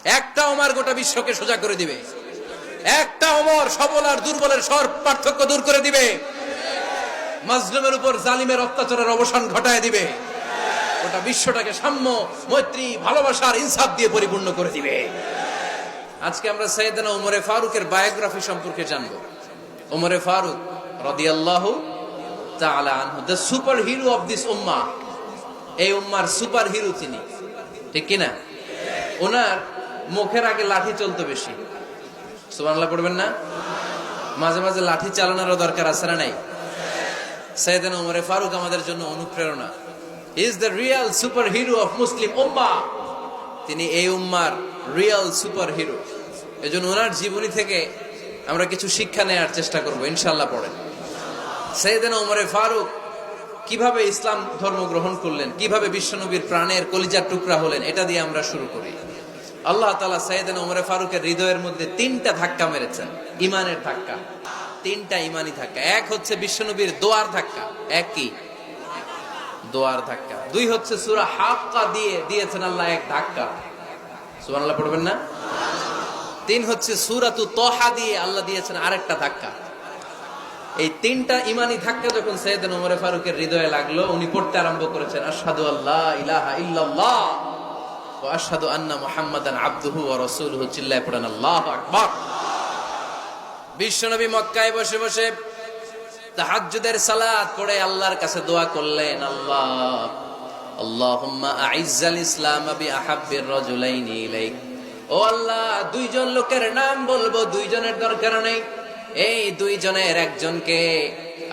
একটা ওমর গোটা বিশ্বকে সোজা করে দিবে। একটা ওমর সবল আর দুর্বলের সব পার্থক্য দূর করে দিবে। মাজলুমের উপর জালিমের অত্যাচারের অবসান ঘটায় দিবে। গোটা বিশ্বটাকে সাম্য, মৈত্রী, ভালোবাসার, ইনসাফ দিয়ে পরিপূর্ণ করে দিবে। আজকে আমরা সাইয়েদনা ওমরে ফারুকের বায়োগ্রাফি সম্পর্কে জানবো। ওমরে ফারুক রাদিয়াল্লাহু তাআলা আনহু, the super hero of this উম্মাহ। এই উম্মার সুপার হিরো তিনি, ঠিক কিনা? ওনার মুখের আগে লাঠি চলতো বেশি। সুবহানাল্লাহ পড়বেন না? মাঝে মাঝে লাঠি চালানোরও দরকার আছে না নাই? সাইয়েদনা ওমরে ফারুক আমাদের জন্য অনুপ্রেরণা। He is the real super hero of Muslim উম্মাহ। তিনি এই উম্মার রিয়েল সুপার হিরো। এজন্য ওনার জীবনী থেকে আমরা কিছু শিক্ষা নেওয়ার চেষ্টা করব ইনশাআল্লাহ। পড়েন সাইয়েদনা ওমরে ফারুক কিভাবে ইসলাম ধর্ম গ্রহণ করলেন, কিভাবে বিশ্বনবীর প্রাণের কলিজার টুকরা হলেন, এটা দিয়ে আমরা শুরু করি। আল্লাহ তাআলা সাইয়েদনা ওমরে ফারুকের হৃদয়ের মধ্যে 3টা ধাক্কা মেরেছেন, ইমানের ধাক্কা। 3টা ইমানি ধাক্কা। এক হচ্ছে বিশ্বনবীর দোয়ার ধাক্কা। এক কি? দোয়ার ধাক্কা। 2 হচ্ছে সূরা হাক্কা দিয়ে দিয়েছেন আল্লাহ এক ধাক্কা। সুবহানাল্লাহ পড়বেন না? 3 হচ্ছে সূরাতু তাহা দিয়ে আল্লাহ দিয়েছেন আরেকটা ধাক্কা। এই 3টা ইমানি ধাক্কা যখন সাইয়েদনা ওমরে ফারুকের হৃদয়ে লাগলো, উনি পড়তে আরম্ভ করেছেন আশহাদু আল্লা ইলাহা ইল্লাল্লাহ ওয়া আশহাদু আন্না মুহাম্মাদান আবদুহু ওয়া রাসূলুহু। চিল্লায়ে পড়েন আল্লাহু আকবার। বিশ্বনবী মক্কায় বসে বসে তাহাজ্জুদের সালাত পড়ে আল্লাহর কাছে দোয়া করলেন, আল্লাহুম্মা আইজ্জাল ইসলাম বিআহাব্বির রাজুলাইনি ইলাইক। ও আল্লাহ, 2 জন লোকের নাম বলবো, 2 জনের দরকার নেই। এই 2 জনের একজনকে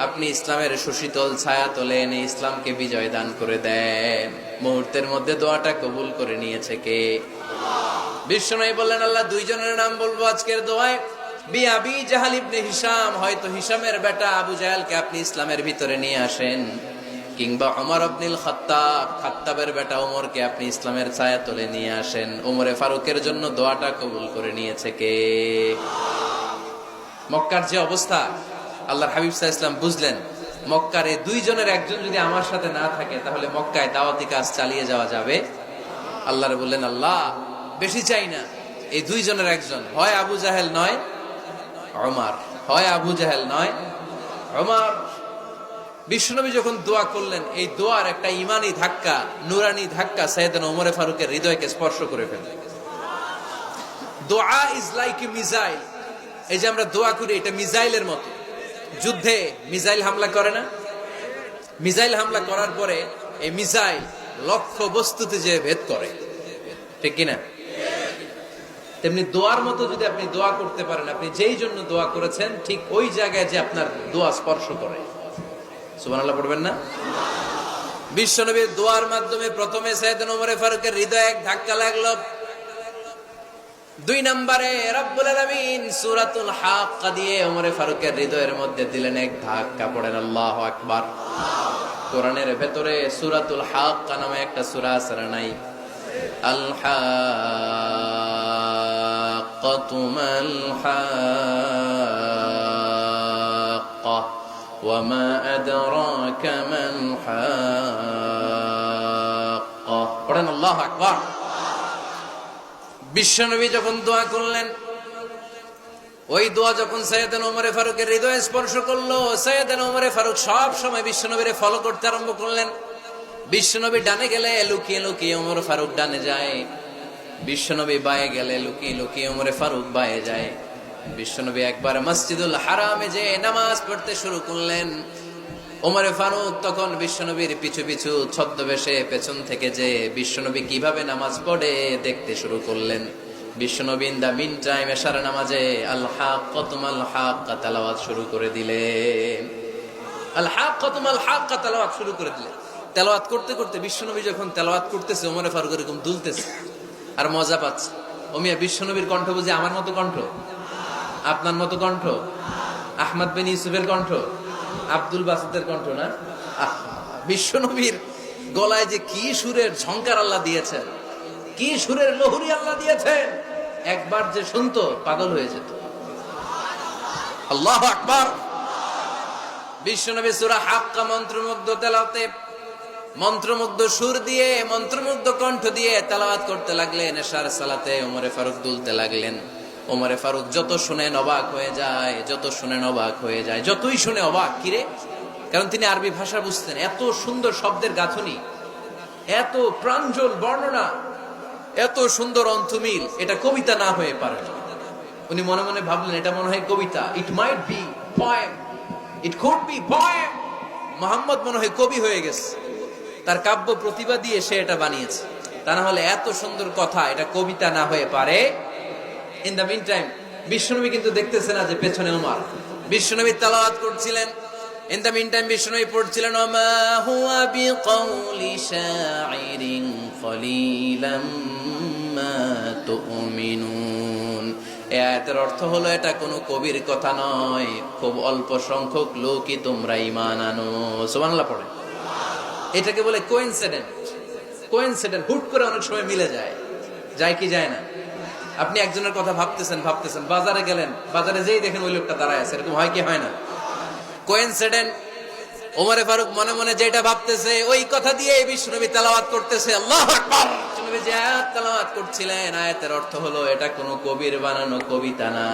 আপনি ইসলামের সুশীতল ছায়া তোলে এনে ইসলামকে বিজয় দান করে দেন। মুহূর্তের মধ্যে দোয়াটা কবুল করে নিয়েছে কে? বিশ্বনবী বললেন, আল্লাহ 2 জনের নাম বলবো আজকের দোয়ায়। আবি জাহাল ইবনে হিশাম, হয়তো হিশামের বেটা আবু জাহেলকে আপনি ইসলামের ভিতরে নিয়ে আসেন, কিংবা ওমর ইবনুল খাত্তাব, খাত্তাবের বেটা ওমরকে আপনি ইসলামের ছায়া তলে নিয়ে আসেন। ওমরে ফারুকের জন্য দোয়াটা কবুল করে নিয়েছে কে? মক্কার যে অবস্থা, আল্লাহর হাবিব সাল্লাল্লাহু আলাইহি ওয়াসাল্লাম বুঝলেন মক্কার এই 2 জনের একজন যদি আমার সাথে না থাকে তাহলে মক্কায় দাওয়াতি কাজ চালিয়ে যাওয়া যাবে। আল্লাহরে বললেন, আল্লাহ বেশি চাই না, এই 2 জনের একজন, হয় আবু জাহেল নয় ওমর, হয় আবু জাহেল নয় ওমর। বিশ্বনবী যখন দোয়া করলেন, এই দোয়ার একটা ইমানি ধাক্কা, নুরানি ধাক্কা সাইয়েদনা ওমরে ফারুকের হৃদয়কে স্পর্শ করে ফেলল। দোয়া ইজ লাইক এ মিসাইল। এই যে আমরা দোয়া করি, এটা মিসাইলের মতো। যুদ্ধে মিসাইল হামলা করে না? মিসাইল হামলা করার পরে এই মিসাইল লক্ষ্য বস্তুতে যে ভেদ করে, ঠিক কিনা? তেমনি দোয়ার মতো যদি আপনি দোয়া করতে পারেন, আপনি যেই জন্য দোয়া করেছেন ঠিক ওই জায়গায় যে আপনার দোয়া স্পর্শ করে। সুবহানাল্লাহ পড়বেন না? বিশ্বনবীর দোয়ার মাধ্যমে প্রথমে সাইয়েদনা ওমরে ফারুকের হৃদয়ে এক ধাক্কা লাগলো। 2 নম্বরে রব্বুল আলামিন সূরাতুল হাক্কা দিয়ে ওমরে ফারুকের হৃদয়ের মধ্যে দিলেন এক ধাক্কা। পড়েন আল্লাহু আকবার। কোরআনের ভেতরে সূরাতুল হাক্কা নামে একটা সূরা আছে না নাই? আল হাক্কাতু মাল হাক্কা ওয়া মা আদরাকা মাল হাক্কা। পড়েন আল্লাহু আকবার। বিশ্বনবী যখন দোয়া করলেন, ওই দোয়া যখন সাইয়েদনা ওমরে ফারুকের হৃদয়ে স্পর্শ করলো, সাইয়েদনা ওমরে ফারুক সব সময় বিশ্বনবীরে ফলো করতে আরম্ভ করলেন। বিশ্বনবী ডানে গেলে লুকিয়ে লুকিয়ে ওমর ফারুক ডানে যায়, বিশ্বনবী বায়ে গেলে লুকিয়ে লুকিয়ে ওমরে ফারুক বায়ে যায়। বিশ্বনবী একবার মসজিদুল হারামে যে নামাজ পড়তে শুরু করলেন, ওমরে ফারুক তখন বিশ্বনবীর পিছু পিছু ছদ্মবেশে পেছন থেকে যে বিশ্বনবী কিভাবে নামাজ পড়ে দেখতে শুরু করলেন। বিশ্বনবী ইন দা মিন টাইম এশার নামাজে আল হাক্কাতু মাল হাক্কা তেলাওয়াত শুরু করে দিলেন। আল হাক্কাতু মাল হাক্কা তেলাওয়াত শুরু করে দিলেন। তেলাওয়াত করতে করতে বিশ্বনবী যখন তেলাওয়াত করতেছে, ওমরে ফারুক এরকম দুলতেছে আর মজা পাচ্ছে। ও মিয়া, বিশ্বনবীর কণ্ঠ বুঝি আমার মতো কণ্ঠ, আপনার মতো কণ্ঠ, আহমদ বিন ইউসুফের কণ্ঠ, আব্দুল বাসিতের কণ্ঠ না? বিশ্বনবীর গলায় যে কি সুরের ঝংকার আল্লাহ দিয়েছেন, কি সুরের লহরী আল্লাহ দিয়েছেন, একবার যে শুনতো পাগল হয়ে যেত। আল্লাহু আকবার। বিশ্বনবী সূরা হাক্কা মন্ত্রমুগ্ধ তেলাওয়াতে মন্ত্রমুগ্ধ সুর দিয়ে, মন্ত্রমুগ্ধ কণ্ঠ দিয়ে তেলাওয়াত করতে লাগলেন এশার সালাতে। ওমরে ফারুক দুলতে লাগলেন। ওমরে ফারুক যত শুনেন অবাক হয়ে যায়, যত শুনেন অবাক হয়ে যায়, যতই শুনে অবাক। কিরে? কারণ তিনি আরবি ভাষা বুঝতেন। এত সুন্দর শব্দের গাঁথনি, এত প্রাঞ্জল বর্ণনা, এত সুন্দর অন্তমিল, এটা কবিতা না হয়ে পারে না। উনি মনে মনে ভাবলেন এটা মনে হয় কবিতা। It might be poem, it could be poem. Muhammad মনে হয় কবি হয়ে গেছে, তার কাব্য প্রতিভা দিয়ে সে এটা বানিয়েছে। তা না হলে এত সুন্দর কথা, এটা কবিতা না হয়ে পারে। ইন দ্য মিন টাইম বিশ্বনবী কিন্তু দেখতেছে না যে পেছনে ওমর। বিশ্বনবী তেলাওয়াত করছিলেন। ইন দ্য মিন টাইম বিশ্বনবী পড়ছিলেন ওমা হুয়া বিকাউলি শাইরিন কলিলাম মা তুমিনুন। এই আয়াতের অর্থ হলো এটা কোনো কবির কথা নয়, খুব অল্প সংখ্যক লোকই তোমরা ঈমান আনো। সুবহানাল্লাহ পড়ে। এটাকে বলে কোইন্সিডেন্ট। কোইন্সিডেন্ট হুট করে অনেক সময় মিলে যায়, যায় কি যায় না? আপনি একজনের কথা ভাবতেছেন, বাজারে গেলেন, বাজারে যেই দেখেন ওই লোকটা দাঁড়ায় আছে, এরকম হয় কি হয় না? কোইন্সিডেন্ট। ওমরে ফারুক মনে মনে যেটা ভাবতেছে ওই কথা দিয়ে বিশ্বনবী তেলাওয়াত করতেছে। আল্লাহু আকবার। বিশ্বনবী যে আয়াত তেলাওয়াত করছিলেন, আয়াতের অর্থ হলো এটা কোনো কবির বানানো কবিতা না,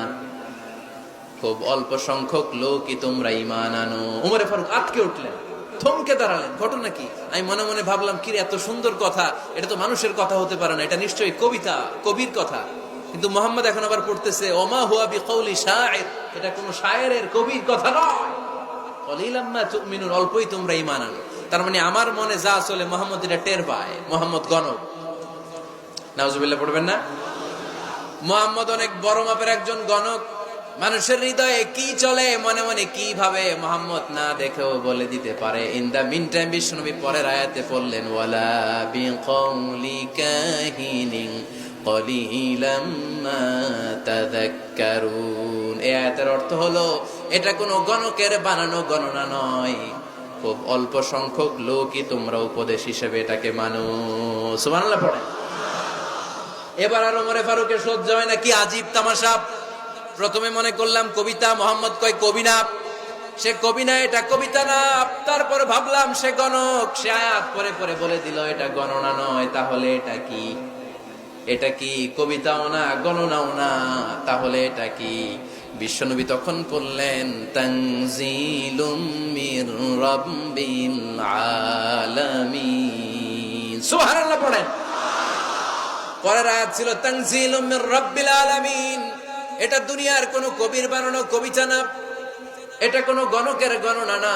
খুব অল্প সংখ্যক লোকই তোমরা ঈমান আনো। ওমরে ফারুক আটকে উঠলেন, থমকে দাঁড়ালেন। ঘটনা কি? আমি মনে মনে ভাবলাম কি এত সুন্দর কথা, এটা তো মানুষের কথা হতে পারে না, এটা নিশ্চয়ই কবিতা, কবির কথা। কিন্তু মুহাম্মদ এখন আবার পড়তেছে ওমা হুয়া বিকাউলি শাইর, এটা কোনো শায়েরের, কবির কথা নয়। কলিলাম মা তুমিনুন, অল্পই তোমরা ঈমান আনো। তার মানে আমার মনে যা চলে মুহাম্মদ এটা টের পায়। মুহাম্মদ গণক। নাউজুবিল্লাহ পড়বেন না? মুহাম্মদ অনেক বড় মাপের একজন গণক। মানুষের হৃদয়ে কি চলে, মনে মনে কি ভাবে, মুহাম্মদ না দেখেও বলে দিতে পারে। ইন দা মিন টাইম বিশ্বনবী পরের আয়াতে পড়লেন ওয়ালা বিকাউলি কাহিনিন কলিলাম মা তাযাক্কারুন। এই আয়াতের অর্থ হলো এটা কোনো গণকের বানানো গণনা নয়, খুব অল্প সংখ্যক লোকই তোমরা উপদেশ হিসেবে এটাকে মানো। সুবহানাল্লাহ পড়েন। এবার আর ওমরে ফারুকের সহ্য হয় না। কি আজীব তামাশা! প্রথমে মনে করলাম কবিতা, মোহাম্মদ কয় কবি না, সে কবি না, এটা কবিতা না। তারপর ভাবলাম সে গণক, সে আয়াত পরে পরে বলে দিল এটা গণনা নয়। তাহলে এটা কি? এটা কি কবিতাও না, গণনাও না, তাহলে এটা কি? বিশ্বনবী তখন বললেন তানজিলুম মির রাব্বিল আলামিন। সুবহানাল্লাহ পড়েন। পরের আয়াত ছিল তানজিলুম মির রাব্বিল আলামিন। এটা দুনিয়ার কোনো কবির বানানো কবিতা না, এটা কোনো গণকের গণনা না,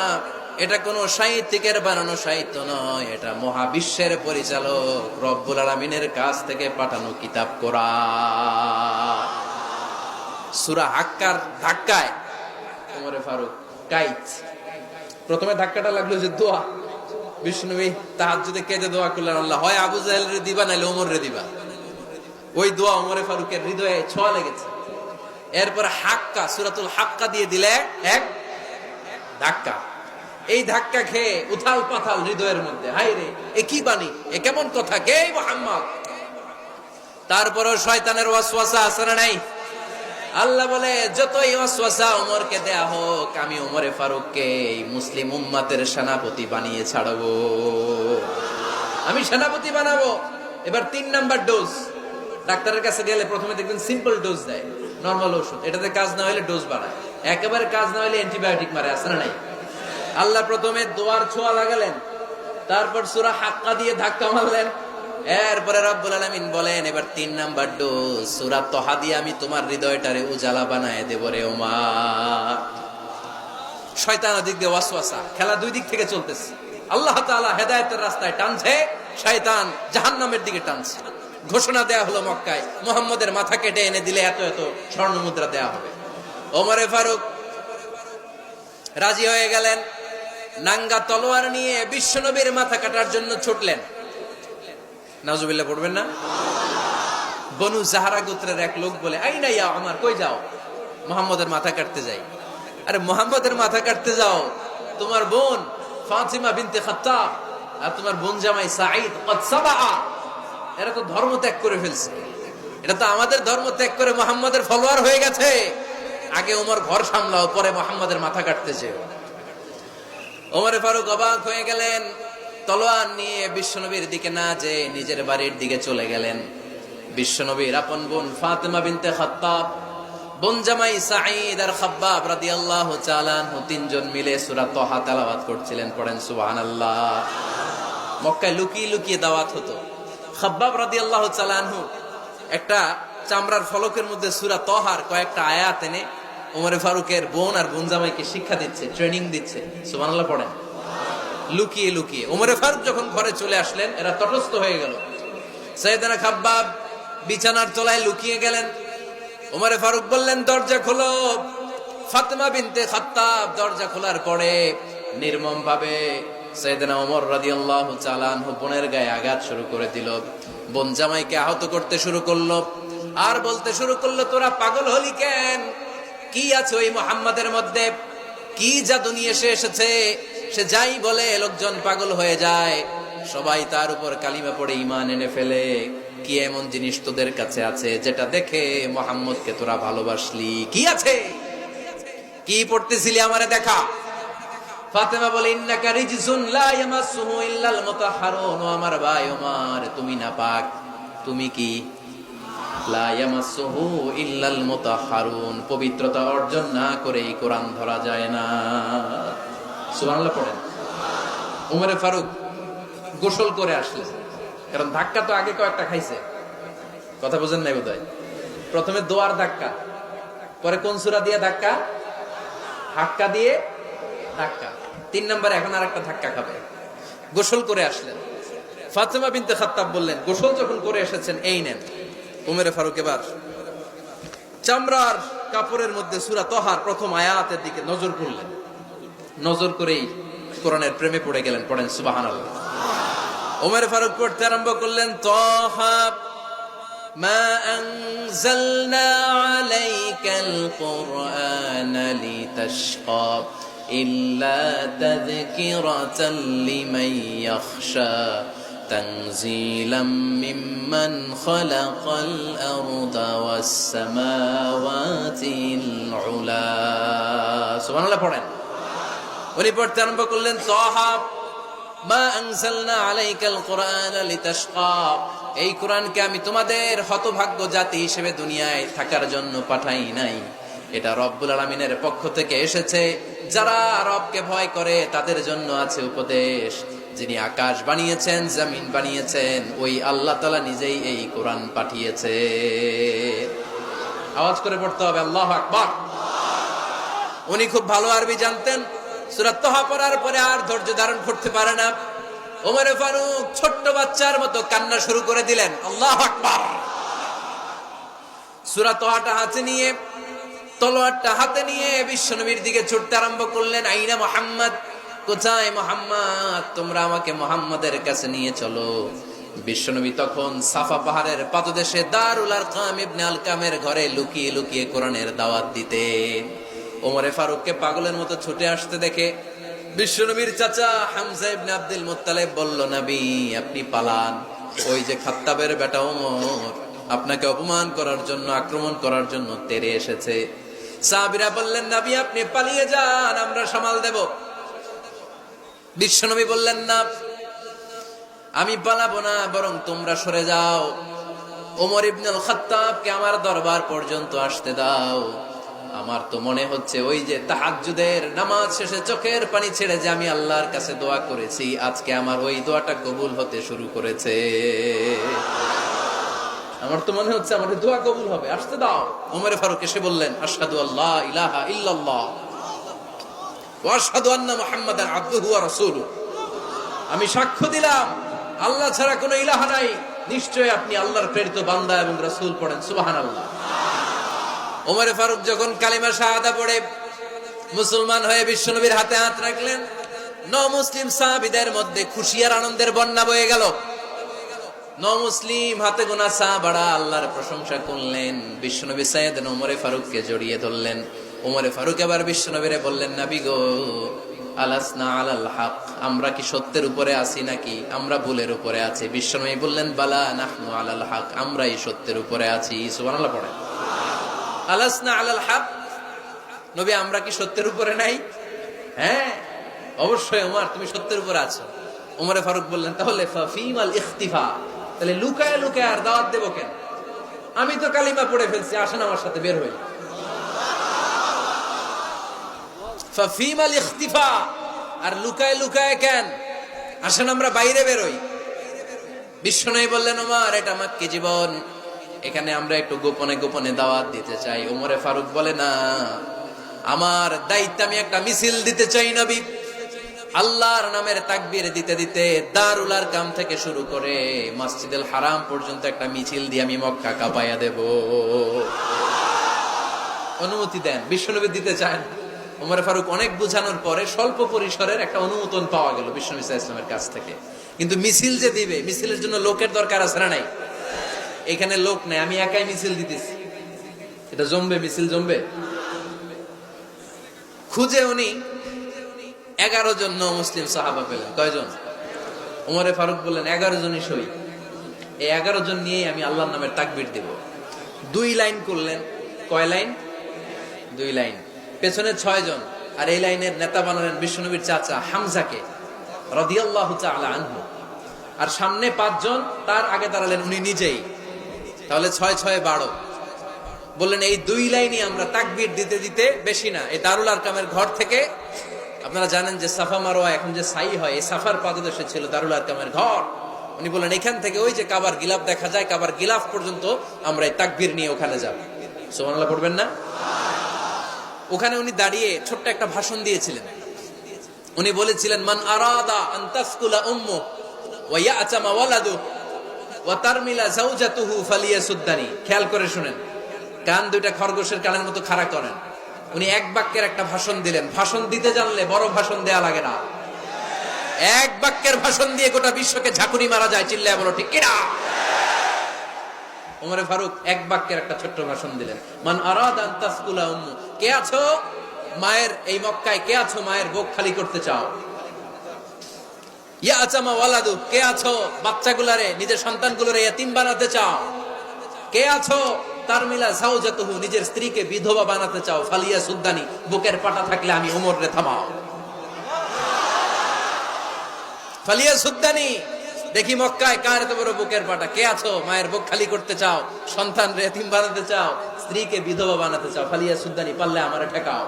এটা কোনো সাহিত্যিকের বানানো সাহিত্য নয়, এটা মহাবিশ্বের পরিচালক রব্বুল আলামিনের কাছ থেকে পাঠানো কিতাব কোরআন। সূরা হাক্কার ধাক্কায় ওমরে ফারুক কাইত। প্রথমে ধাক্কাটা লাগলো যে দোয়া। বিষ্ণুবী তাহাজ্জুদে কেঁদে দোয়া করলেন, আল্লাহ হয় আবু জাহেল রে দিবা, নাইলে ওমর রে দিবা। ওই দোয়া ওমরে ফারুকের হৃদয়ে ছোঁয়া লেগেছে। এরপর হাক্কা, সূরাতুল হাক্কা দিয়ে দিলে এক ধাক্কা। এই ধাক্কা খেয়ে উথাল পাথাল হৃদয়ের মধ্যে, হাই রে এ কি বাণী, এ কেমন কথা, কে মুহাম্মদ? তারপরও শয়তানের ওয়াসওয়াসা আছে না নাই? আল্লাহ বলে যতই ওয়াসওয়াসা ওমরকে দেয়া হোক, আমি ওমরে ফারুককে এই মুসলিম উম্মতের সেনাপতি বানিয়ে ছাড়বো, আমি সেনাপতি বানাবো। এবার 3 নাম্বার ডোজ। ডাক্তারের কাছে গেলে প্রথমে দেখবেন সিম্পল ডোজ দেয়, নরমাল ওষুধ। এটাতে কাজ না হলে ডোজ বাড়ায়, একেবারে কাজ না হলে অ্যান্টিবায়োটিক মারে, আছে না নাই? আল্লাহ প্রথমে দোয়ার ছোঁয়া লাগালেন, তারপর সূরা হাক্কা দিয়ে ধাক্কা মারলেন। এরপরে রব্বুল আলামিন বলেন এবার 3 নাম্বার ডোজ, সূরা তহা দিয়ে আমি তোমার হৃদয়টারে উজালা বানায় দেব রে ওমর। শয়তান দিক দিয়ে ওয়াসওয়াসা, খেলা 2 দিক থেকে চলতেছে। আল্লাহ তাআলা হেদায়েতের রাস্তায় টানছে, শয়তান জাহান্নামের দিকে টানছে। ঘোষণা দেয়া হলো মক্কায়, মুহাম্মদের মাথা কেটে এনে দিলে এত এত স্বর্ণ মুদ্রা দেয়া হবে। ওমরে ফারুক রাজি হয়ে গেলেন। নাঙ্গা তলোয়ার নিয়ে বিশ্বনবীর মাথা কাটার জন্য ছুটলেন। নাউজুবিল্লাহ পড়বেন না? বনু জাহরা গোত্রের এক লোক বলে, আইনা ইয়া ওমর, কই যাও? মুহাম্মদের মাথা কাটতে যাই। আরে মুহাম্মদের মাথা কাটতে যাও? তোমার বোন ফাতিমা বিনতে খাত্তাব আর তোমার বোন জামাই সাঈদ কদ সাবা, এরা তো ধর্ম ত্যাগ করে ফেলছে। এটা তো আমাদের ধর্ম ত্যাগ করে মুহাম্মদের ফলোয়ার হয়ে গেছে। আগে ওমর ঘর সামলাও, পরে মুহাম্মদের মাথা কাটতেছে। ওমরে ফারুক অবাক হয়ে গেলেন। তলোয়ার নিয়ে বিশ্বনবীর দিকে না যেয়ে নিজের বাড়ির দিকে চলে গেলেন। বিশ্বনবীর আপন বোন ফাতেমা বিনতে খাত্তাব, বোন জামাই সাঈদ আর খাব্বাব রাদিয়াল্লাহু তাআলা আনহু তিনজন মিলে সূরা তাহা তেলাওয়াত করছিলেন। পড়েন সুবহানাল্লাহ। মক্কায় লুকিয়ে লুকিয়ে দাওয়াত হতো। খাব্বাব রাদিয়াল্লাহু তাআলা আনহু একটা চামড়ার ফলকের মধ্যে সূরা তাহার কয়েকটা আয়াত এনে ওমর ফারুকের বোন আর বোন জামাইকে শিক্ষা দিচ্ছে, ট্রেনিং দিচ্ছে। সুবহানাল্লাহ পড়েন। লুকিয়ে লুকিয়ে ওমর ফারুক যখন ঘরে চলে আসলেন, এরা তটস্থ হয়ে গেল। সাইয়েদনা খাব্বাব বিছানার তলায় লুকিয়ে গেলেন। ওমর ফারুক বললেন, দরজা খোলো। ফাতেমা বিনতে খাত্তাব দরজা খোলার পরে নির্মম ভাবে সাইয়েদনা ওমর রাদিয়াল্লাহু তাআলা আনহু বোনের গায়ে আঘাত শুরু করে দিল। বোন জামাইকে আহত করতে শুরু করলো আর বলতে শুরু করলো, তোরা পাগল হলি কেন? কি আছে ওই মুহাম্মাদের মধ্যে? কি জাদু নিয়ে সে এসেছে? সে যাই বলে লোকজন পাগল হয়ে যায়, সবাই তার উপর কালিমা পড়ে ঈমান এনে ফেলে। কি এমন জিনিস তোদের কাছে আছে যেটা দেখে মুহাম্মদকে তোরা ভালোবাসলি? কি আছে? কি পড়তেছিলি আমারে দেখা। ফাতেমা বলে, ইন্নাকা রিজসুন লা ইয়ামাসসুহু ইল্লাল মুতাহহারুন। ও আমার ভাই ওমর, তুমি নাপাক। তুমি কি? লা ইয়ামাসসুহু ইল্লাল মুতাহহারুন, পবিত্রতা অর্জন না করে এই কোরআন ধরা যায় না। সুবহানাল্লাহ পড়েন। ওমর ফারুক গোসল করে আসলেন, কারণ ধাক্কা তো আগে কয়েকটা খাইছে। কথা বুঝেন নাই বোধহয়? প্রথমে দোয়ার ধাক্কা, পরে কোন সূরা দিয়ে ধাক্কা? হাক্কা দিয়ে ধাক্কা। 3 নম্বরে এখন আর একটা ধাক্কা খাবে। গোসল করে আসলেন। ফাতেমা বিনতে খাত্তাব বললেন, গোসল যখন করে এসেছেন, এই নেন। ওমর ফারুক এবার চামড়ার কাপড়ের মধ্যে সূরা তাহার প্রথম আয়াতের দিকে নজর করলেন। নজর করেই কোরআনের প্রেমে পড়ে গেলেন। পড়েন সুবহানাল্লাহ। ওমর ফারুক পড়তে আরম্ভ করলেন, তাহা মা আনজালনা আলাইকাল কুরআনা লিতাশকা ইল্লা তাযকিরাতাল লিমান ইয়াখশা তানজিলাম মিম্মান খালাকাল আরদা ওয়াস সামাওয়াতিল উলা। সুবহানাল্লাহ পড়েন। উনি পড়তে আরম্ভ করলেন, তাহা মা আনজালনা আলাইকাল কুরআনা লিতাশকা, এই কোরআনকে আমি তোমাদের হতভাগ্য জাতি হিসেবে দুনিয়ায় থাকার জন্য পাঠাই নাই। এটা রব্বুল আলামিনের পক্ষ থেকে এসেছে। যারা রবকে ভয় করে তাদের জন্য আছে উপদেশ। যিনি আকাশ বানিয়েছেন, জমিন বানিয়েছেন, ওই আল্লাহ তাআলা নিজেই এই কোরআন পাঠিয়েছে। আওয়াজ করে পড়তে হবে, আল্লাহু আকবার। উনি খুব ভালো আরবি জানতেন। সূরা তাহা পড়ার পরে আর ধৈর্য ধারণ করতে পারে না। ওমর ফারুক ছোট্ট বাচ্চার মতো কান্না শুরু করে দিলেন। আল্লাহু আকবার। সূরা তাহাটা হাতে নিয়ে, তলোয়ারটা হাতে নিয়ে বিশ্বনবীর দিকে ছুটতে আরম্ভ করলেন। আইনা মুহাম্মদ, কোথায় মুহাম্মদ? তোমরা আমাকে মুহাম্মাদের কাছে নিয়ে চলো। বিশ্বনবী তখন সাফা পাহাড়ের পাদদেশে দারুল আরকাম ইবনে আলকামের ঘরে লুকিয়ে লুকিয়ে কোরআনের দাওয়াত দিতেন। ওমর ফারুককে পাগলের মতো ছুটে আসতে দেখে বিশ্বনবীর চাচা হামজা ইবনে আব্দুল মুত্তালিব বলল, নবী আপনি পালান। ওই যে খাত্তাবের বেটা ওমর আপনাকে অপমান করার জন্য, আক্রমণ করার জন্য তেরে এসেছে। সাহাবীরা বললেন, নবী আপনি পালিয়ে যান, আমরা সামাল দেব। বিশ্বনবী বললেন, না আমি পালাবো না, বরং তোমরা সরে যাও। ওমর ইবনুল খাত্তাবকে আমার দরবার পর্যন্ত আসতে দাও। আমার তো মনে হচ্ছে ওই যে তাহাজ্জুদের নামাজ শেষে চোখের পানি ছেড়ে যে আমি আল্লাহর কাছে দোয়া করেছি, আজকে আমার ওই দোয়াটা কবুল হতে শুরু করেছে। আমার তো মনে হচ্ছে আমার দোয়া কবুল হবে, আসতে দাও। ওমর ফারুক এসে বললেন, আশহাদু আল্লা ইলাহা ইল্লাল্লাহ ওয়া আশহাদু আন্না মুহাম্মাদান আবদুহু ওয়া রাসূলুহু, আমি সাক্ষ্য দিলাম আল্লাহ ছাড়া কোনো ইলাহ নাই, নিশ্চয় আপনি আল্লাহর প্রেরিত বান্দা এবং রাসূল। পড়েন সুবহানাল্লাহ। ওমর ফারুক যখন কালিমা শাহাদা পড়ে মুসলমান হয়ে বিশ্বনবীর হাতে হাত রাখলেন, নমুসলিম সাহাবীদের মধ্যে খুশি আর আনন্দের বন্যা বয়ে গেল। নমুসলিম হাতে গোনা সাহাবারা আল্লাহর প্রশংসা করলেন। বিশ্বনবী সাইয়েদনা ওমর ফারুককে জড়িয়ে ধরলেন। ওমর ফারুক এবার বিশ্বনবীরে বললেন, নবী গো, আলাসনা আলাল হক, আমরা কি সত্যের উপরে আছি নাকি আমরা ভুলের উপরে আছি? বিশ্বনবী বললেন, বালা নাহনু আলাল হক, আমরাই সত্যের উপরে আছি। সুবহানাল্লাহ পড়েন। আলাসনা আলাল হক, নবী আমরা কি সত্যের উপরে নাই? হ্যাঁ অবশ্যই ওমর, তুমি সত্যের উপরে আছো। ওমরে ফারুক বললেন, তাহলে ফাফিমাল ইখতিফা, তাহলে লুকায় লুকায় আর দাওয়াত দেব কেন? আমি তো কালিমা পড়ে ফেলছি, আসেন আমার সাথে বের হই। ফাফিমাল ইখতিফা, আর লুকায় লুকায় কেন? আসেন আমরা বাইরে বের হই। বিশ্বনবী বললেন, ওমর এটা মাক্কি জীবন, এখানে আমরা একটু গোপনে গোপনে দাওয়াত দিতে চাই। ওমরে ফারুক বলে, না, আমার দায়িত্ব, আমি একটা মিছিল দিতে চাই নবী। আল্লাহর নামের তাকবীর দিতে দিতে দারুল আরকাম থেকে শুরু করে মসজিদুল হারাম পর্যন্ত একটা মিছিল দিয়ে আমি মক্কা কাঁপাইয়া দেব। অনুমতি দেন। বিশ্বনবী দিতে চান। ওমর ফারুক অনেক বুঝানোর পরে স্বল্প পরিসরের একটা অনুমোদন পাওয়া গেল বিশ্বনবী সাল্লাল্লাহু আলাইহি ওয়াসাল্লামের কাছ থেকে। কিন্তু মিছিল যে দিবে, মিছিলের জন্য লোকের দরকার আছে না নাই? এখানে লোক নাই, আমি একাই মিছিল দিতেছি, এটা জমবে? মিছিল জমবে? খুঁজে উনি 11 জন মুসলিম সাহাবা পেলেন। কয়জন? ওমরে ফারুক বললেন 11 জনই সই। এই 11 জন নিয়েই আমি আল্লাহর নামের তাকবীর দেব। 2 লাইন করলেন। কয় লাইন? 2 লাইন। পেছনে 6 জন, আর এই লাইনের নেতা বানালেন বিশ্বনবীর চাচা হামজাকে রাদিয়াল্লাহু তাআলা আনহু। আর সামনে 5 জন, তার আগে দাঁড়ালেন উনি নিজেই। তাহলে 6 6 12। বললেন এই 2 লাইনই আমরা তাকবীর দিতে দিতে, বেশি না, এই দারুল আরকামের ঘর থেকে, আপনারা জানেন যে সাফা মারওয়া এখন যে সাই হয়, এই সাফার পাদদেশে ছিল দারুল আরকামের ঘর। উনি বললেন এখান থেকে ওই যে কাবার গিলাফ দেখা যায়, কাবার গিলাফ পর্যন্ত আমরা এই তাকবীর নিয়ে ওখানে যাব। সুবহানাল্লাহ পড়বেন না? ওখানে উনি দাঁড়িয়ে ছোট্ট একটা ভাষণ দিয়েছিলেন। উনি বলেছিলেন, মান আরাদা আন তাসকুলা উম্মু ওয়া ইয়াতামা ওয়ালাদু ওয়া তারমিলা যাওজাতুহু ফালিয়াসুদ্দানি। খেয়াল করে শুনেন, কান দুইটা খরগোশের কানের মতো খাড়া করেন। উনি এক বাক্যের একটা ভাষণ দিলেন। ভাষণ দিতে জানলে বড় ভাষণ দেয়া লাগে না। এক বাক্যের ভাষণ দিয়ে গোটা বিশ্বকে ঝাঁকুনি মারা যায়। চিল্লায় বলো ঠিক কিনা? ওমরে ফারুক এক বাক্যের একটা ছোট্ট ভাষণ দিলেন। মান আরাদা আন তাসকুলা উম্মু, কে আছো মায়ের এই মক্কায়, কে আছো মায়ের বুক খালি করতে চাও? ইয়াতামা ওয়ালাদু, কে আছো বাচ্চাগুলারে, নিজের সন্তানগুলোরে ইয়াতিম বানাতে চাও? কে আছো তারমিলা যাওজাতুহু, নিজের স্ত্রীকে বিধবা বানাতে চাও? ফালিয়া সুদ্দানি, বুকের পাটা থাকলে আমি ওমর রে থামাও। ফালিয়া সুদ্দানি, দেখি মক্কায় কার এত বড় বুকের পাটা। কে আছো মায়ের বুক খালি করতে চাও, সন্তান রে এতিম বানাতে চাও, স্ত্রীকে বিধবা বানাতে চাও? ফালিয়া সুদ্দানি, পারলে আমারে ঠেকাও।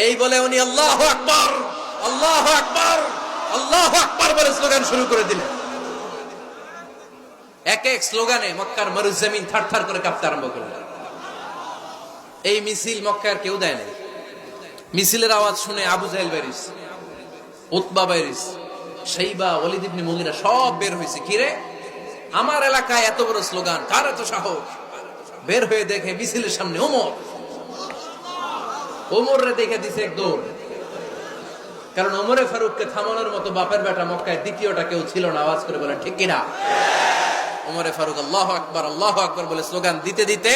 এই বলে উনি আল্লাহু আকবার, আল্লাহু আকবার, আল্লাহু আকবার বলে স্লোগান শুরু করে দিলেন। এক এক স্লোগানে মক্কার মরুজমিন থারথার করে কাঁপতে আরম্ভ করল। এই মিছিল মক্কার কেউ দেয় নাই। মিছিলের আওয়াজ শুনে আবু জাহেল বাইরিস, উতবা বাইরিস, শাইবা, ওয়ালিদ ইবনে মুগীরা সব বের হয়েছে। কিরে, আমার এলাকায় এত বড় স্লোগান, কার এত সাহস? বের হয়ে দেখে মিছিলের সামনে ওমর। ওমর রে দেখে দিছে এক দৌড়। কারণ ওমরে ফারুককে থামানোর মতো বাপের বেটা মক্কায় দ্বিতীয়টা কেউ ছিল না। আওয়াজ করে বলেন ঠিক কিনা? ওমরে ফারুক আল্লাহু আকবার, আল্লাহু আকবার বলে স্লোগান দিতে দিতে